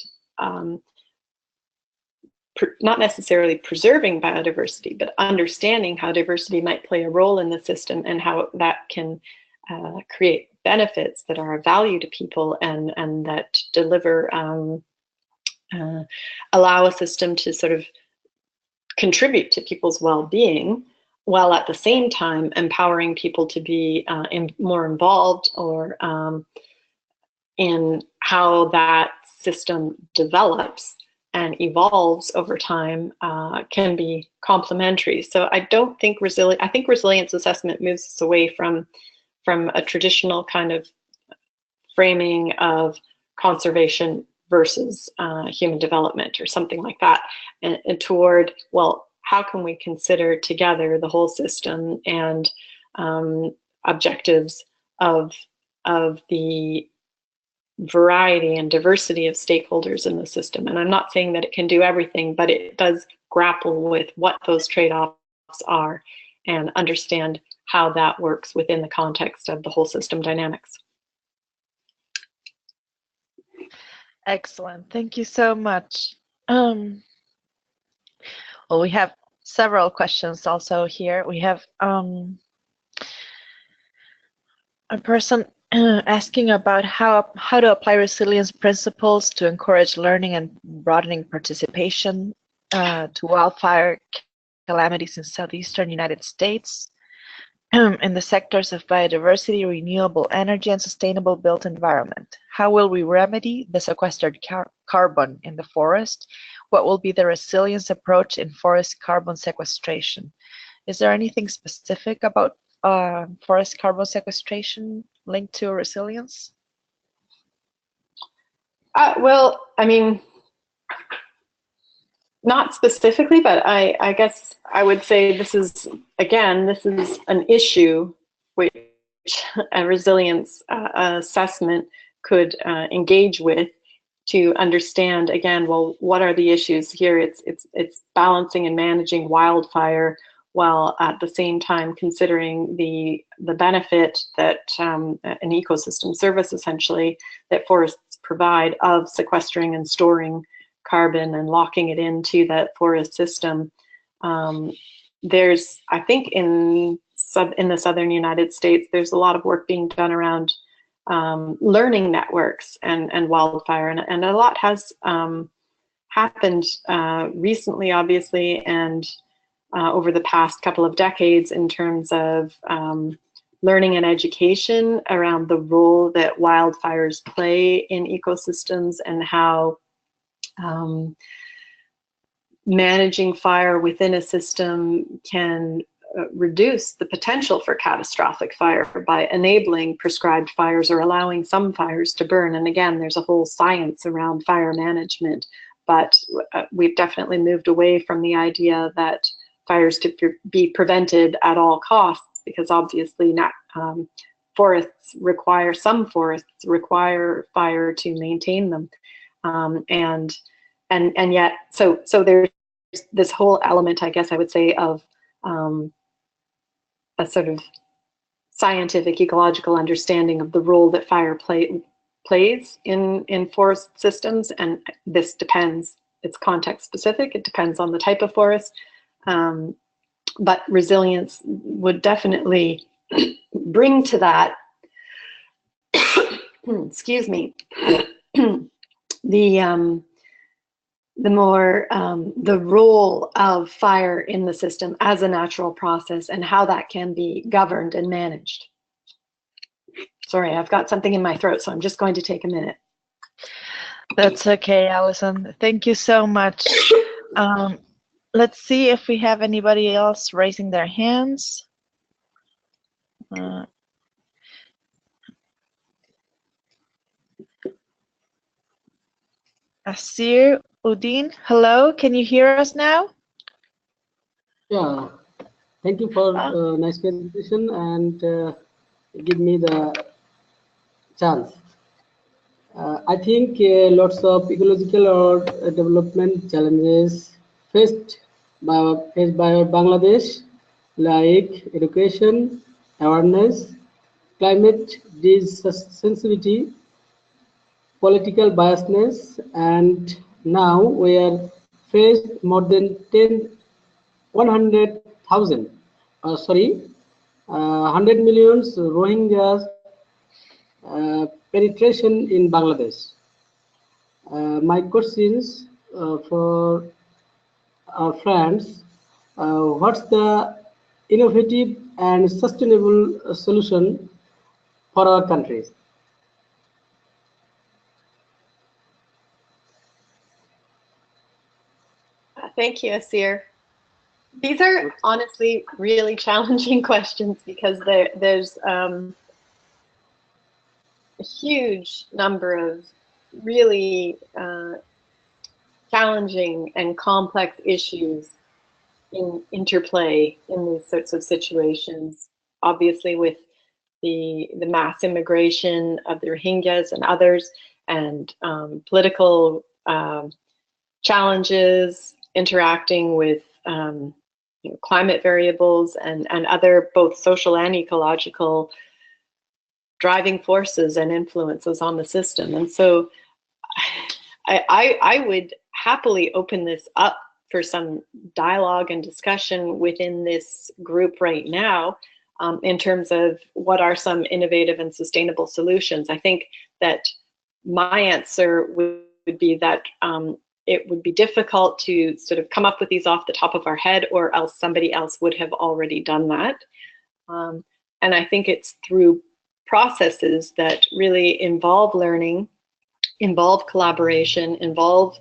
not necessarily preserving biodiversity, but understanding how diversity might play a role in the system and how that can create benefits that are of value to people and that deliver, allow a system to sort of contribute to people's well-being, while at the same time empowering people to be more involved or in how that system develops and evolves over time, can be complementary. So I don't think I think resilience assessment moves us away from a traditional kind of framing of conservation versus human development or something like that, and toward, well, how can we consider together the whole system and objectives of the variety and diversity of stakeholders in the system. And I'm not saying that it can do everything, but it does grapple with what those trade-offs are and understand how that works within the context of the whole system dynamics. Excellent. Thank you so much. Well, we have several questions also here. We have a person asking about how to apply resilience principles to encourage learning and broadening participation to wildfire calamities in southeastern United States in the sectors of biodiversity, renewable energy, and sustainable built environment. How will we remedy the sequestered carbon in the forest? What will be the resilience approach in forest carbon sequestration? Is there anything specific about forest carbon sequestration linked to resilience? Well, I mean, not specifically, but I guess I would say this is an issue which a resilience assessment could engage with to understand, again, well, what are the issues here? It's balancing and managing wildfire while at the same time considering the benefit that an ecosystem service essentially that forests provide of sequestering and storing carbon and locking it into that forest system. There's, I think in the southern United States, there's a lot of work being done around learning networks and wildfire, and a lot has happened recently, obviously, and over the past couple of decades in terms of learning and education around the role that wildfires play in ecosystems and how managing fire within a system can reduce the potential for catastrophic fire by enabling prescribed fires or allowing some fires to burn. And again, there's a whole science around fire management, but we've definitely moved away from the idea that fires to be prevented at all costs, because obviously some forests require fire to maintain them. And yet, so there's this whole element, I guess I would say, of a sort of scientific ecological understanding of the role that fire plays in forest systems, and this depends. It's context specific. It depends on the type of forest, but resilience would definitely bring to that. Excuse me. The role of fire in the system as a natural process and how that can be governed and managed. Sorry, I've got something in my throat, so I'm just going to take a minute. That's okay, Allyson. Thank you so much. Let's see if we have anybody else raising their hands. Asir Udin, hello, can you hear us now? Yeah, thank you for nice presentation and give me the chance. I think lots of ecological or development challenges faced by Bangladesh, like education, awareness, climate sensitivity, political biasness, and now we are faced more than 100 million Rohingyas penetration in Bangladesh. My questions for our friends, what's the innovative and sustainable solution for our countries? Thank you, Asir. These are honestly really challenging questions because there's a huge number of really challenging and complex issues in interplay in these sorts of situations. Obviously, with the mass immigration of the Rohingyas and others, and political challenges interacting with climate variables and other both social and ecological driving forces and influences on the system. And so I would happily open this up for some dialogue and discussion within this group right now in terms of what are some innovative and sustainable solutions. I think that my answer would be that it would be difficult to sort of come up with these off the top of our head, or else somebody else would have already done that. And I think it's through processes that really involve learning, involve collaboration, involve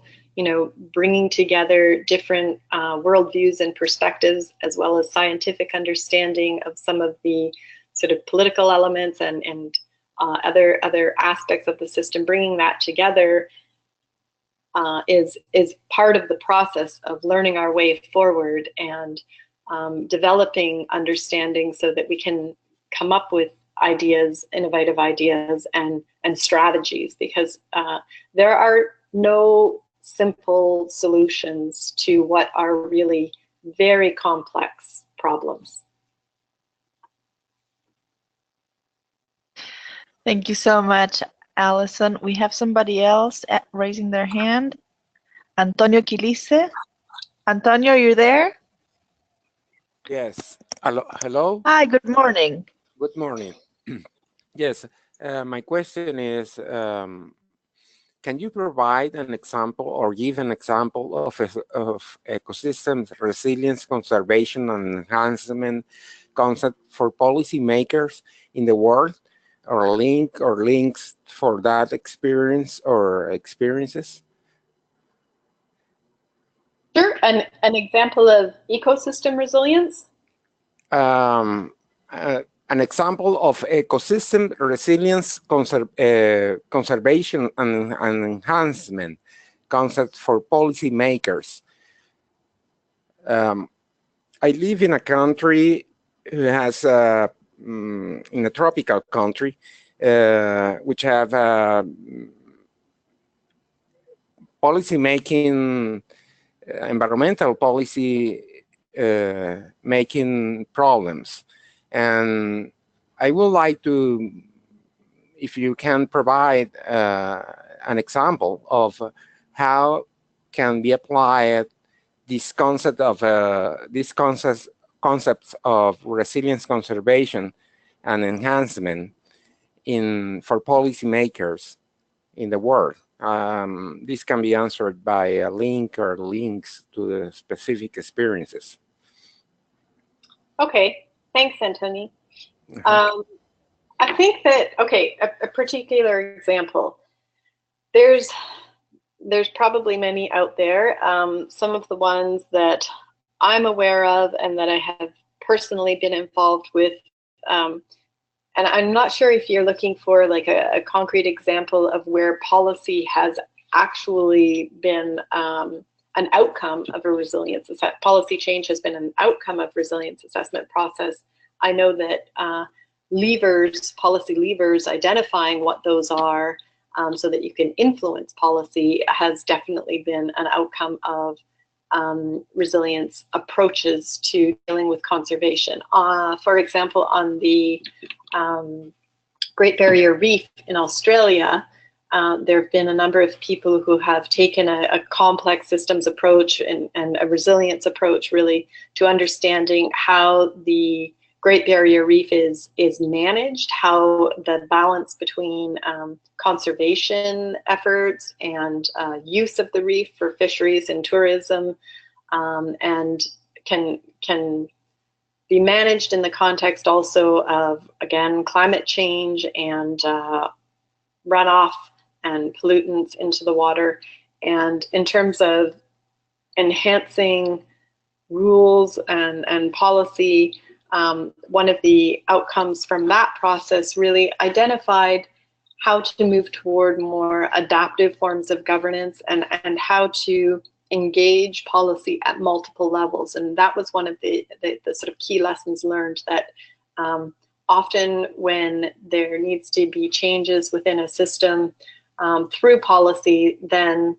bringing together different worldviews and perspectives, as well as scientific understanding of some of the sort of political elements and other aspects of the system. Bringing that together is part of the process of learning our way forward and developing understanding so that we can come up with ideas, innovative ideas and strategies, because there are no simple solutions to what are really very complex problems. Thank you so much, Allyson. We have somebody else raising their hand. Antonio Quilice. Antonio, are you there? Yes. Hello. Hello. Hi, good morning. Good morning. Yes. My question is, can you provide an example or give an example of ecosystem resilience, conservation, and enhancement concept for policymakers in the world, or links for that experience or experiences? Sure. An example of ecosystem resilience? An example of ecosystem resilience, conservation, and enhancement concept for policymakers. I live in a country who has, in a tropical country, which have policy making, environmental policy making problems. And I would like to, if you can provide an example of how can be applied this concept of concepts of resilience, conservation, and enhancement for policymakers in the world. This can be answered by a link or links to the specific experiences. Okay, thanks, Anthony. I think that, okay, a particular example, there's probably many out there. Some of the ones that I'm aware of and that I have personally been involved with, and I'm not sure if you're looking for like a concrete example of where policy has actually been an outcome of a resilience assessment. Policy change has been an outcome of resilience assessment process. I know that policy levers, identifying what those are so that you can influence policy has definitely been an outcome of resilience approaches to dealing with conservation. For example, on the Great Barrier Reef in Australia, there have been a number of people who have taken a complex systems approach and a resilience approach really to understanding how the Great Barrier Reef is managed, how the balance between conservation efforts and use of the reef for fisheries and tourism and can be managed in the context also of, again, climate change and runoff and pollutants into the water. And in terms of enhancing rules and policy, one of the outcomes from that process really identified how to move toward more adaptive forms of governance and how to engage policy at multiple levels. And that was one of the sort of key lessons learned, that often when there needs to be changes within a system through policy, then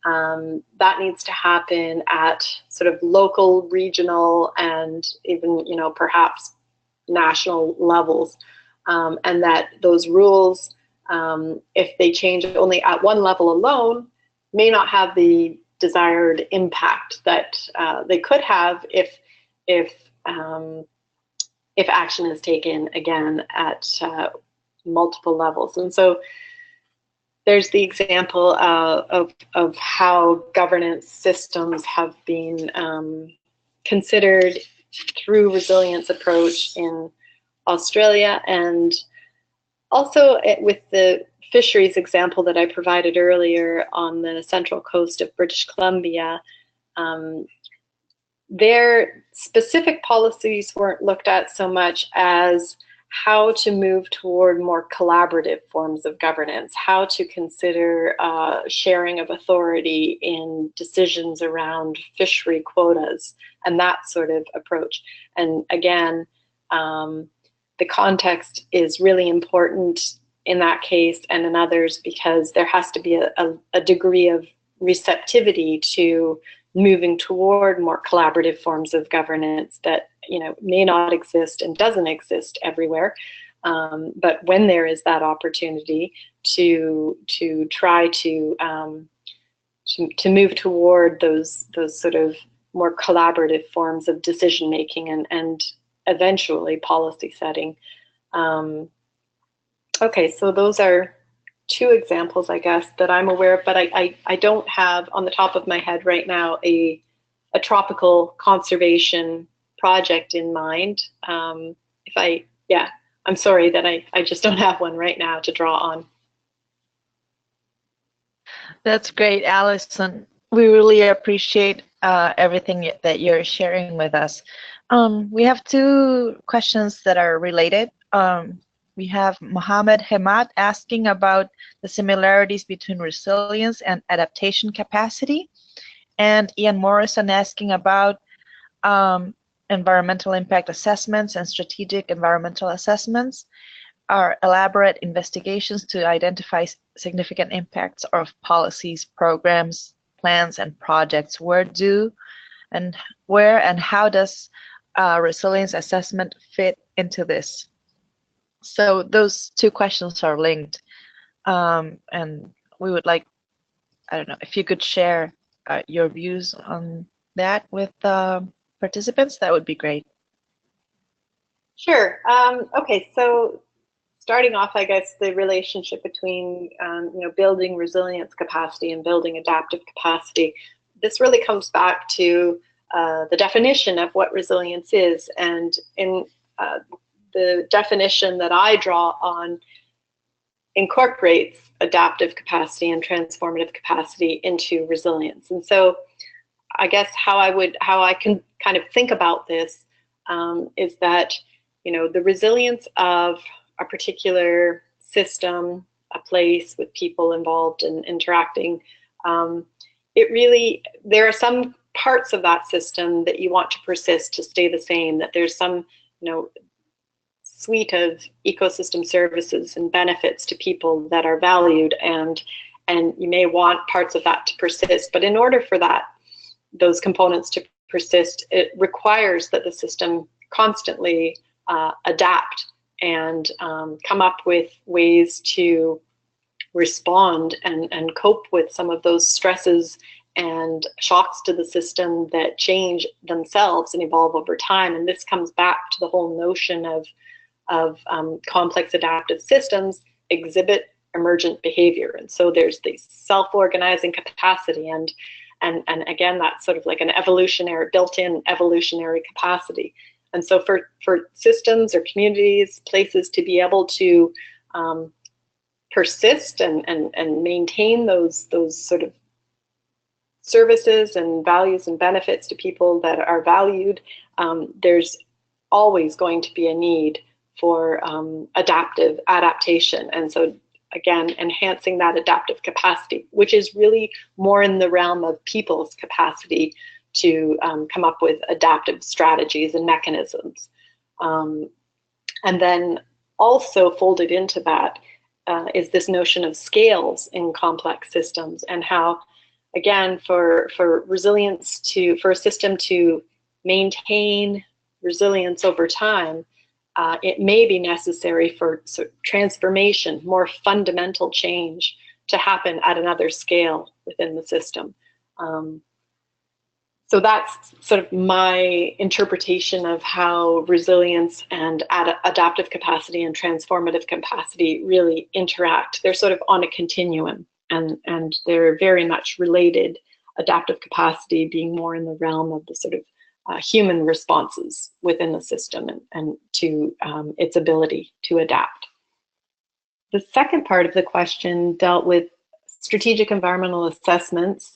that needs to happen at sort of local, regional, and even, perhaps national levels. And that those rules, if they change only at one level alone, may not have the desired impact that they could have if action is taken, again, at multiple levels. And so there's the example of how governance systems have been considered through resilience approach in Australia, and also with the fisheries example that I provided earlier on the central coast of British Columbia. Their specific policies weren't looked at so much as how to move toward more collaborative forms of governance, how to consider sharing of authority in decisions around fishery quotas, and that sort of approach. And again, the context is really important in that case and in others, because there has to be a degree of receptivity to moving toward more collaborative forms of governance that may not exist and doesn't exist everywhere. But when there is that opportunity to try to move toward those sort of more collaborative forms of decision making and eventually policy setting. Okay, so those are two examples, I guess, that I'm aware of, but I don't have on the top of my head right now a tropical conservation project in mind. I'm sorry that I just don't have one right now to draw on. That's great, Allyson. We really appreciate everything that you're sharing with us. We have two questions that are related. We have Mohammed Hamad asking about the similarities between resilience and adaptation capacity, and Ian Morrison asking about environmental impact assessments and strategic environmental assessments are elaborate investigations to identify significant impacts of policies, programs, plans, and projects. Where and how does resilience assessment fit into this? So those two questions are linked, and we would like, I don't know, if you could share your views on that with participants, that would be great. Sure. Okay, so starting off, I guess, the relationship between building resilience capacity and building adaptive capacity. This really comes back to the definition of what resilience is, and in the definition that I draw on incorporates adaptive capacity and transformative capacity into resilience. And so I guess how I can kind of think about this is that, the resilience of a particular system, a place with people involved and interacting, there are some parts of that system that you want to persist, to stay the same, that there's some, suite of ecosystem services and benefits to people that are valued, and you may want parts of that to persist. But in order for those components to persist, it requires that the system constantly adapt and come up with ways to respond and cope with some of those stresses and shocks to the system that change themselves and evolve over time. And this comes back to the whole notion of complex adaptive systems exhibit emergent behavior. And so there's the self-organizing capacity, and again, that's sort of like an built-in evolutionary capacity. And so for systems or communities, places to be able to persist and maintain those sort of services and values and benefits to people that are valued, there's always going to be a need for adaptation. And so again, enhancing that adaptive capacity, which is really more in the realm of people's capacity to come up with adaptive strategies and mechanisms. And then also folded into that is this notion of scales in complex systems, and how, again, for resilience for a system to maintain resilience over time, it may be necessary for transformation, more fundamental change to happen at another scale within the system. So that's sort of my interpretation of how resilience and adaptive capacity and transformative capacity really interact. They're sort of on a continuum, and they're very much related, adaptive capacity being more in the realm of the sort of human responses within the system and to its ability to adapt. The second part of the question dealt with strategic environmental assessments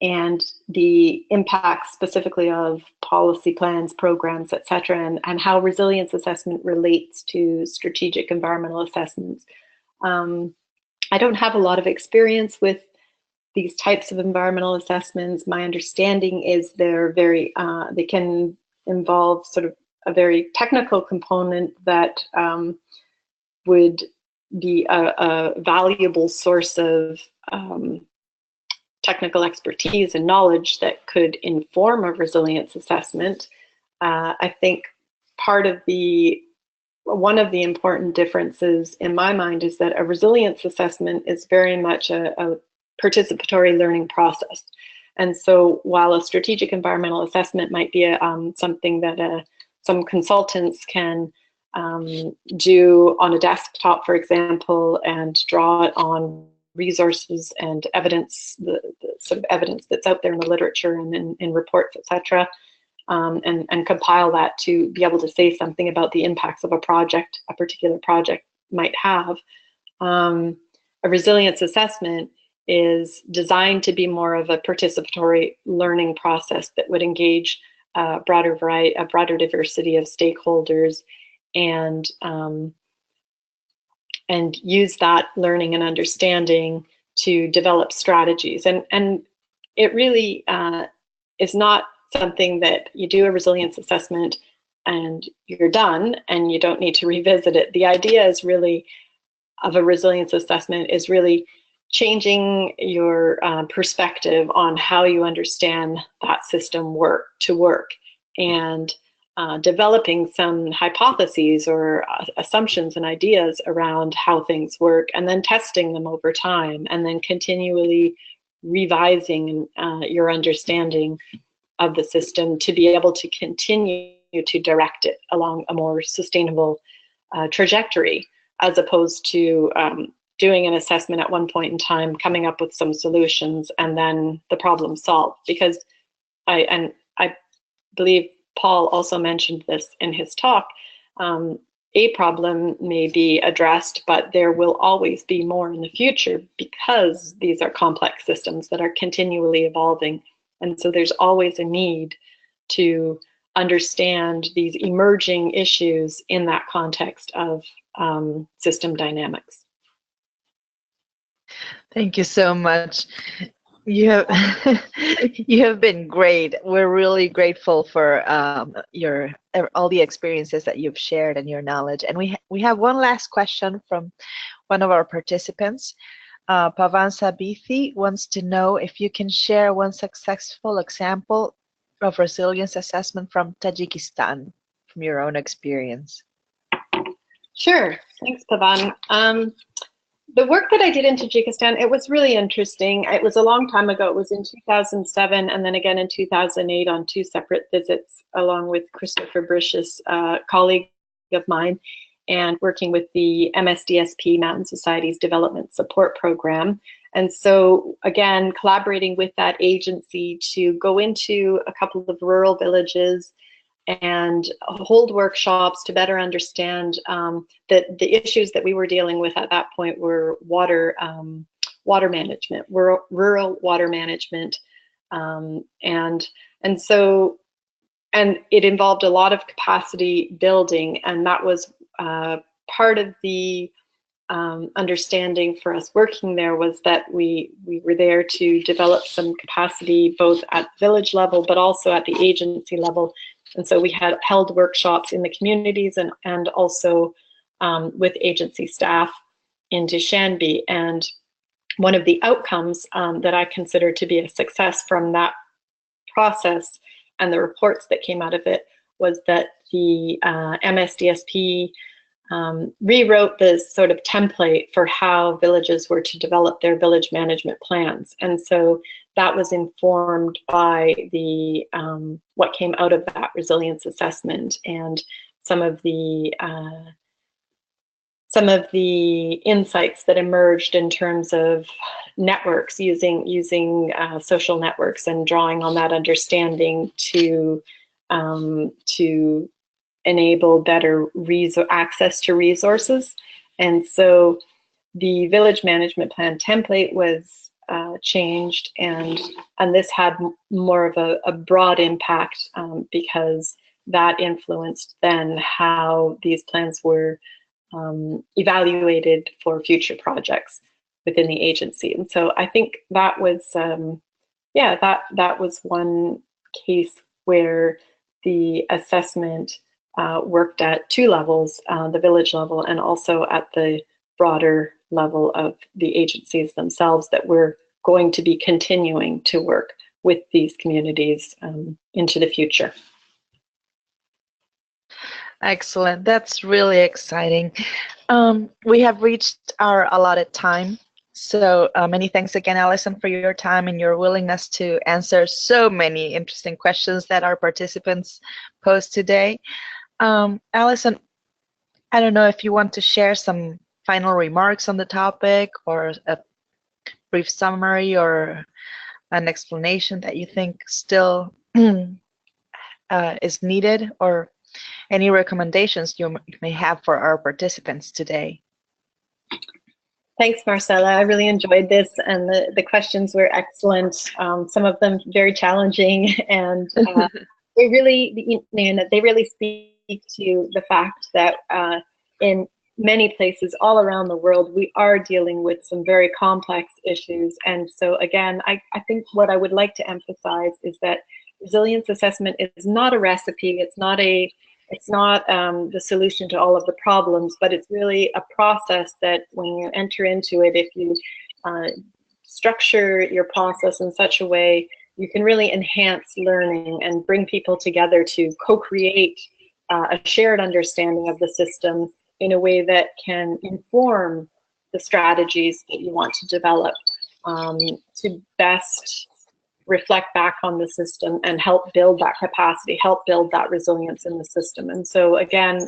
and the impact specifically of policy plans, programs, et cetera, and how resilience assessment relates to strategic environmental assessments. I don't have a lot of experience with these types of environmental assessments. My understanding is they can involve sort of a very technical component that would be a valuable source of technical expertise and knowledge that could inform a resilience assessment. I think one of the important differences in my mind is that a resilience assessment is very much a participatory learning process. And so while a strategic environmental assessment might be something that some consultants can do on a desktop, for example, and draw it on resources and evidence, the sort of evidence that's out there in the literature and in reports, etc., and compile that to be able to say something about the impacts of a particular project might have. A resilience assessment is designed to be more of a participatory learning process that would engage a broader diversity of stakeholders and use that learning and understanding to develop strategies. And it really is not something that you do a resilience assessment and you're done and you don't need to revisit it. The idea is really of a resilience assessment is really changing your perspective on how you understand that system to work and developing some hypotheses or assumptions and ideas around how things work, and then testing them over time, and then continually revising your understanding of the system to be able to continue to direct it along a more sustainable trajectory, as opposed to doing an assessment at one point in time, coming up with some solutions, and then the problem solved. Because I believe Paul also mentioned this in his talk, a problem may be addressed, but there will always be more in the future because these are complex systems that are continually evolving. And so there's always a need to understand these emerging issues in that context of system dynamics. Thank you so much. You have been great. We're really grateful for all the experiences that you've shared and your knowledge. And we have one last question from one of our participants. Pavan Sabithi wants to know if you can share one successful example of resilience assessment from Tajikistan, from your own experience. Sure, thanks, Pavan. The work that I did in Tajikistan, it was really interesting. It was a long time ago. It was in 2007 and then again in 2008 on 2 separate visits, along with Christopher Brish's colleague of mine, and working with the MSDSP, Mountain Societies Development Support Program. And so again, collaborating with that agency to go into a couple of rural villages and hold workshops to better understand that the issues that we were dealing with at that point were water management, rural water management, and it involved a lot of capacity building, and that was part of the understanding for us working there, was that we were there to develop some capacity both at village level but also at the agency level. And so we had held workshops in the communities and also with agency staff in Dushanbe. And one of the outcomes that I consider to be a success from that process and the reports that came out of it was that the MSDSP rewrote the sort of template for how villages were to develop their village management plans. And so that was informed by the what came out of that resilience assessment and some of the insights that emerged in terms of networks, using social networks and drawing on that understanding to enable better access to resources. And so the village management plan template was changed, and this had more of a broad impact because that influenced then how these plans were evaluated for future projects within the agency. And so I think that was that was one case where the assessment worked at 2 levels, the village level and also at the broader level of the agencies themselves that were going to be continuing to work with these communities into the future. Excellent. That's really exciting. We have reached our allotted time. So many thanks again, Allyson, for your time and your willingness to answer so many interesting questions that our participants posed today. Allyson, I don't know if you want to share some final remarks on the topic or a brief summary or an explanation that you think still is needed, or any recommendations you may have for our participants today. Thanks, Marcella. I really enjoyed this, and the questions were excellent. Some of them very challenging, and they really speak to the fact that in many places all around the world, we are dealing with some very complex issues. And so again, I think what I would like to emphasize is that resilience assessment is not a recipe. It's not the solution to all of the problems, but it's really a process that when you enter into it, if you structure your process in such a way, you can really enhance learning and bring people together to co-create a shared understanding of the system in a way that can inform the strategies that you want to develop to best reflect back on the system and help build that capacity, help build that resilience in the system. And so again,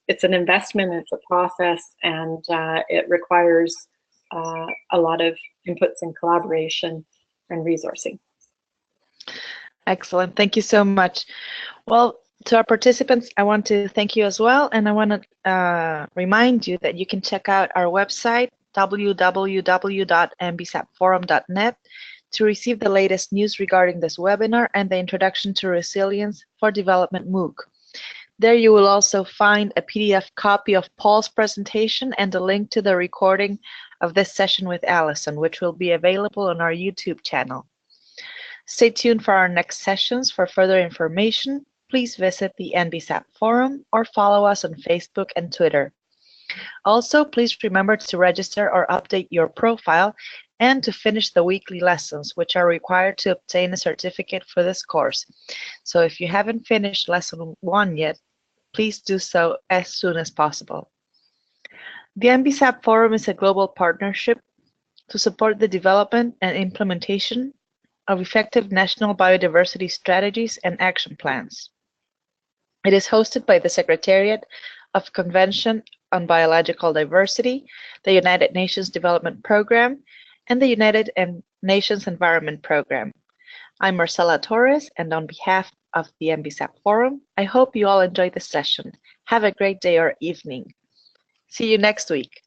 it's an investment, it's a process, and it requires a lot of inputs and collaboration and resourcing. Excellent, thank you so much. Well, to our participants, I want to thank you as well, and I want to remind you that you can check out our website, www.mbsapforum.net, to receive the latest news regarding this webinar and the Introduction to Resilience for Development MOOC. There you will also find a PDF copy of Paul's presentation and a link to the recording of this session with Allyson, which will be available on our YouTube channel. Stay tuned for our next sessions. For further information, please visit the NBSAP forum or follow us on Facebook and Twitter. Also, please remember to register or update your profile and to finish the weekly lessons, which are required to obtain a certificate for this course. So if you haven't finished lesson 1 yet, please do so as soon as possible. The NBSAP Forum is a global partnership to support the development and implementation of effective national biodiversity strategies and action plans. It is hosted by the Secretariat of Convention on Biological Diversity, the United Nations Development Programme, and the United Nations Environment Programme. I'm Marcela Torres, and on behalf of the NBSAP Forum, I hope you all enjoyed this session. Have a great day or evening. See you next week.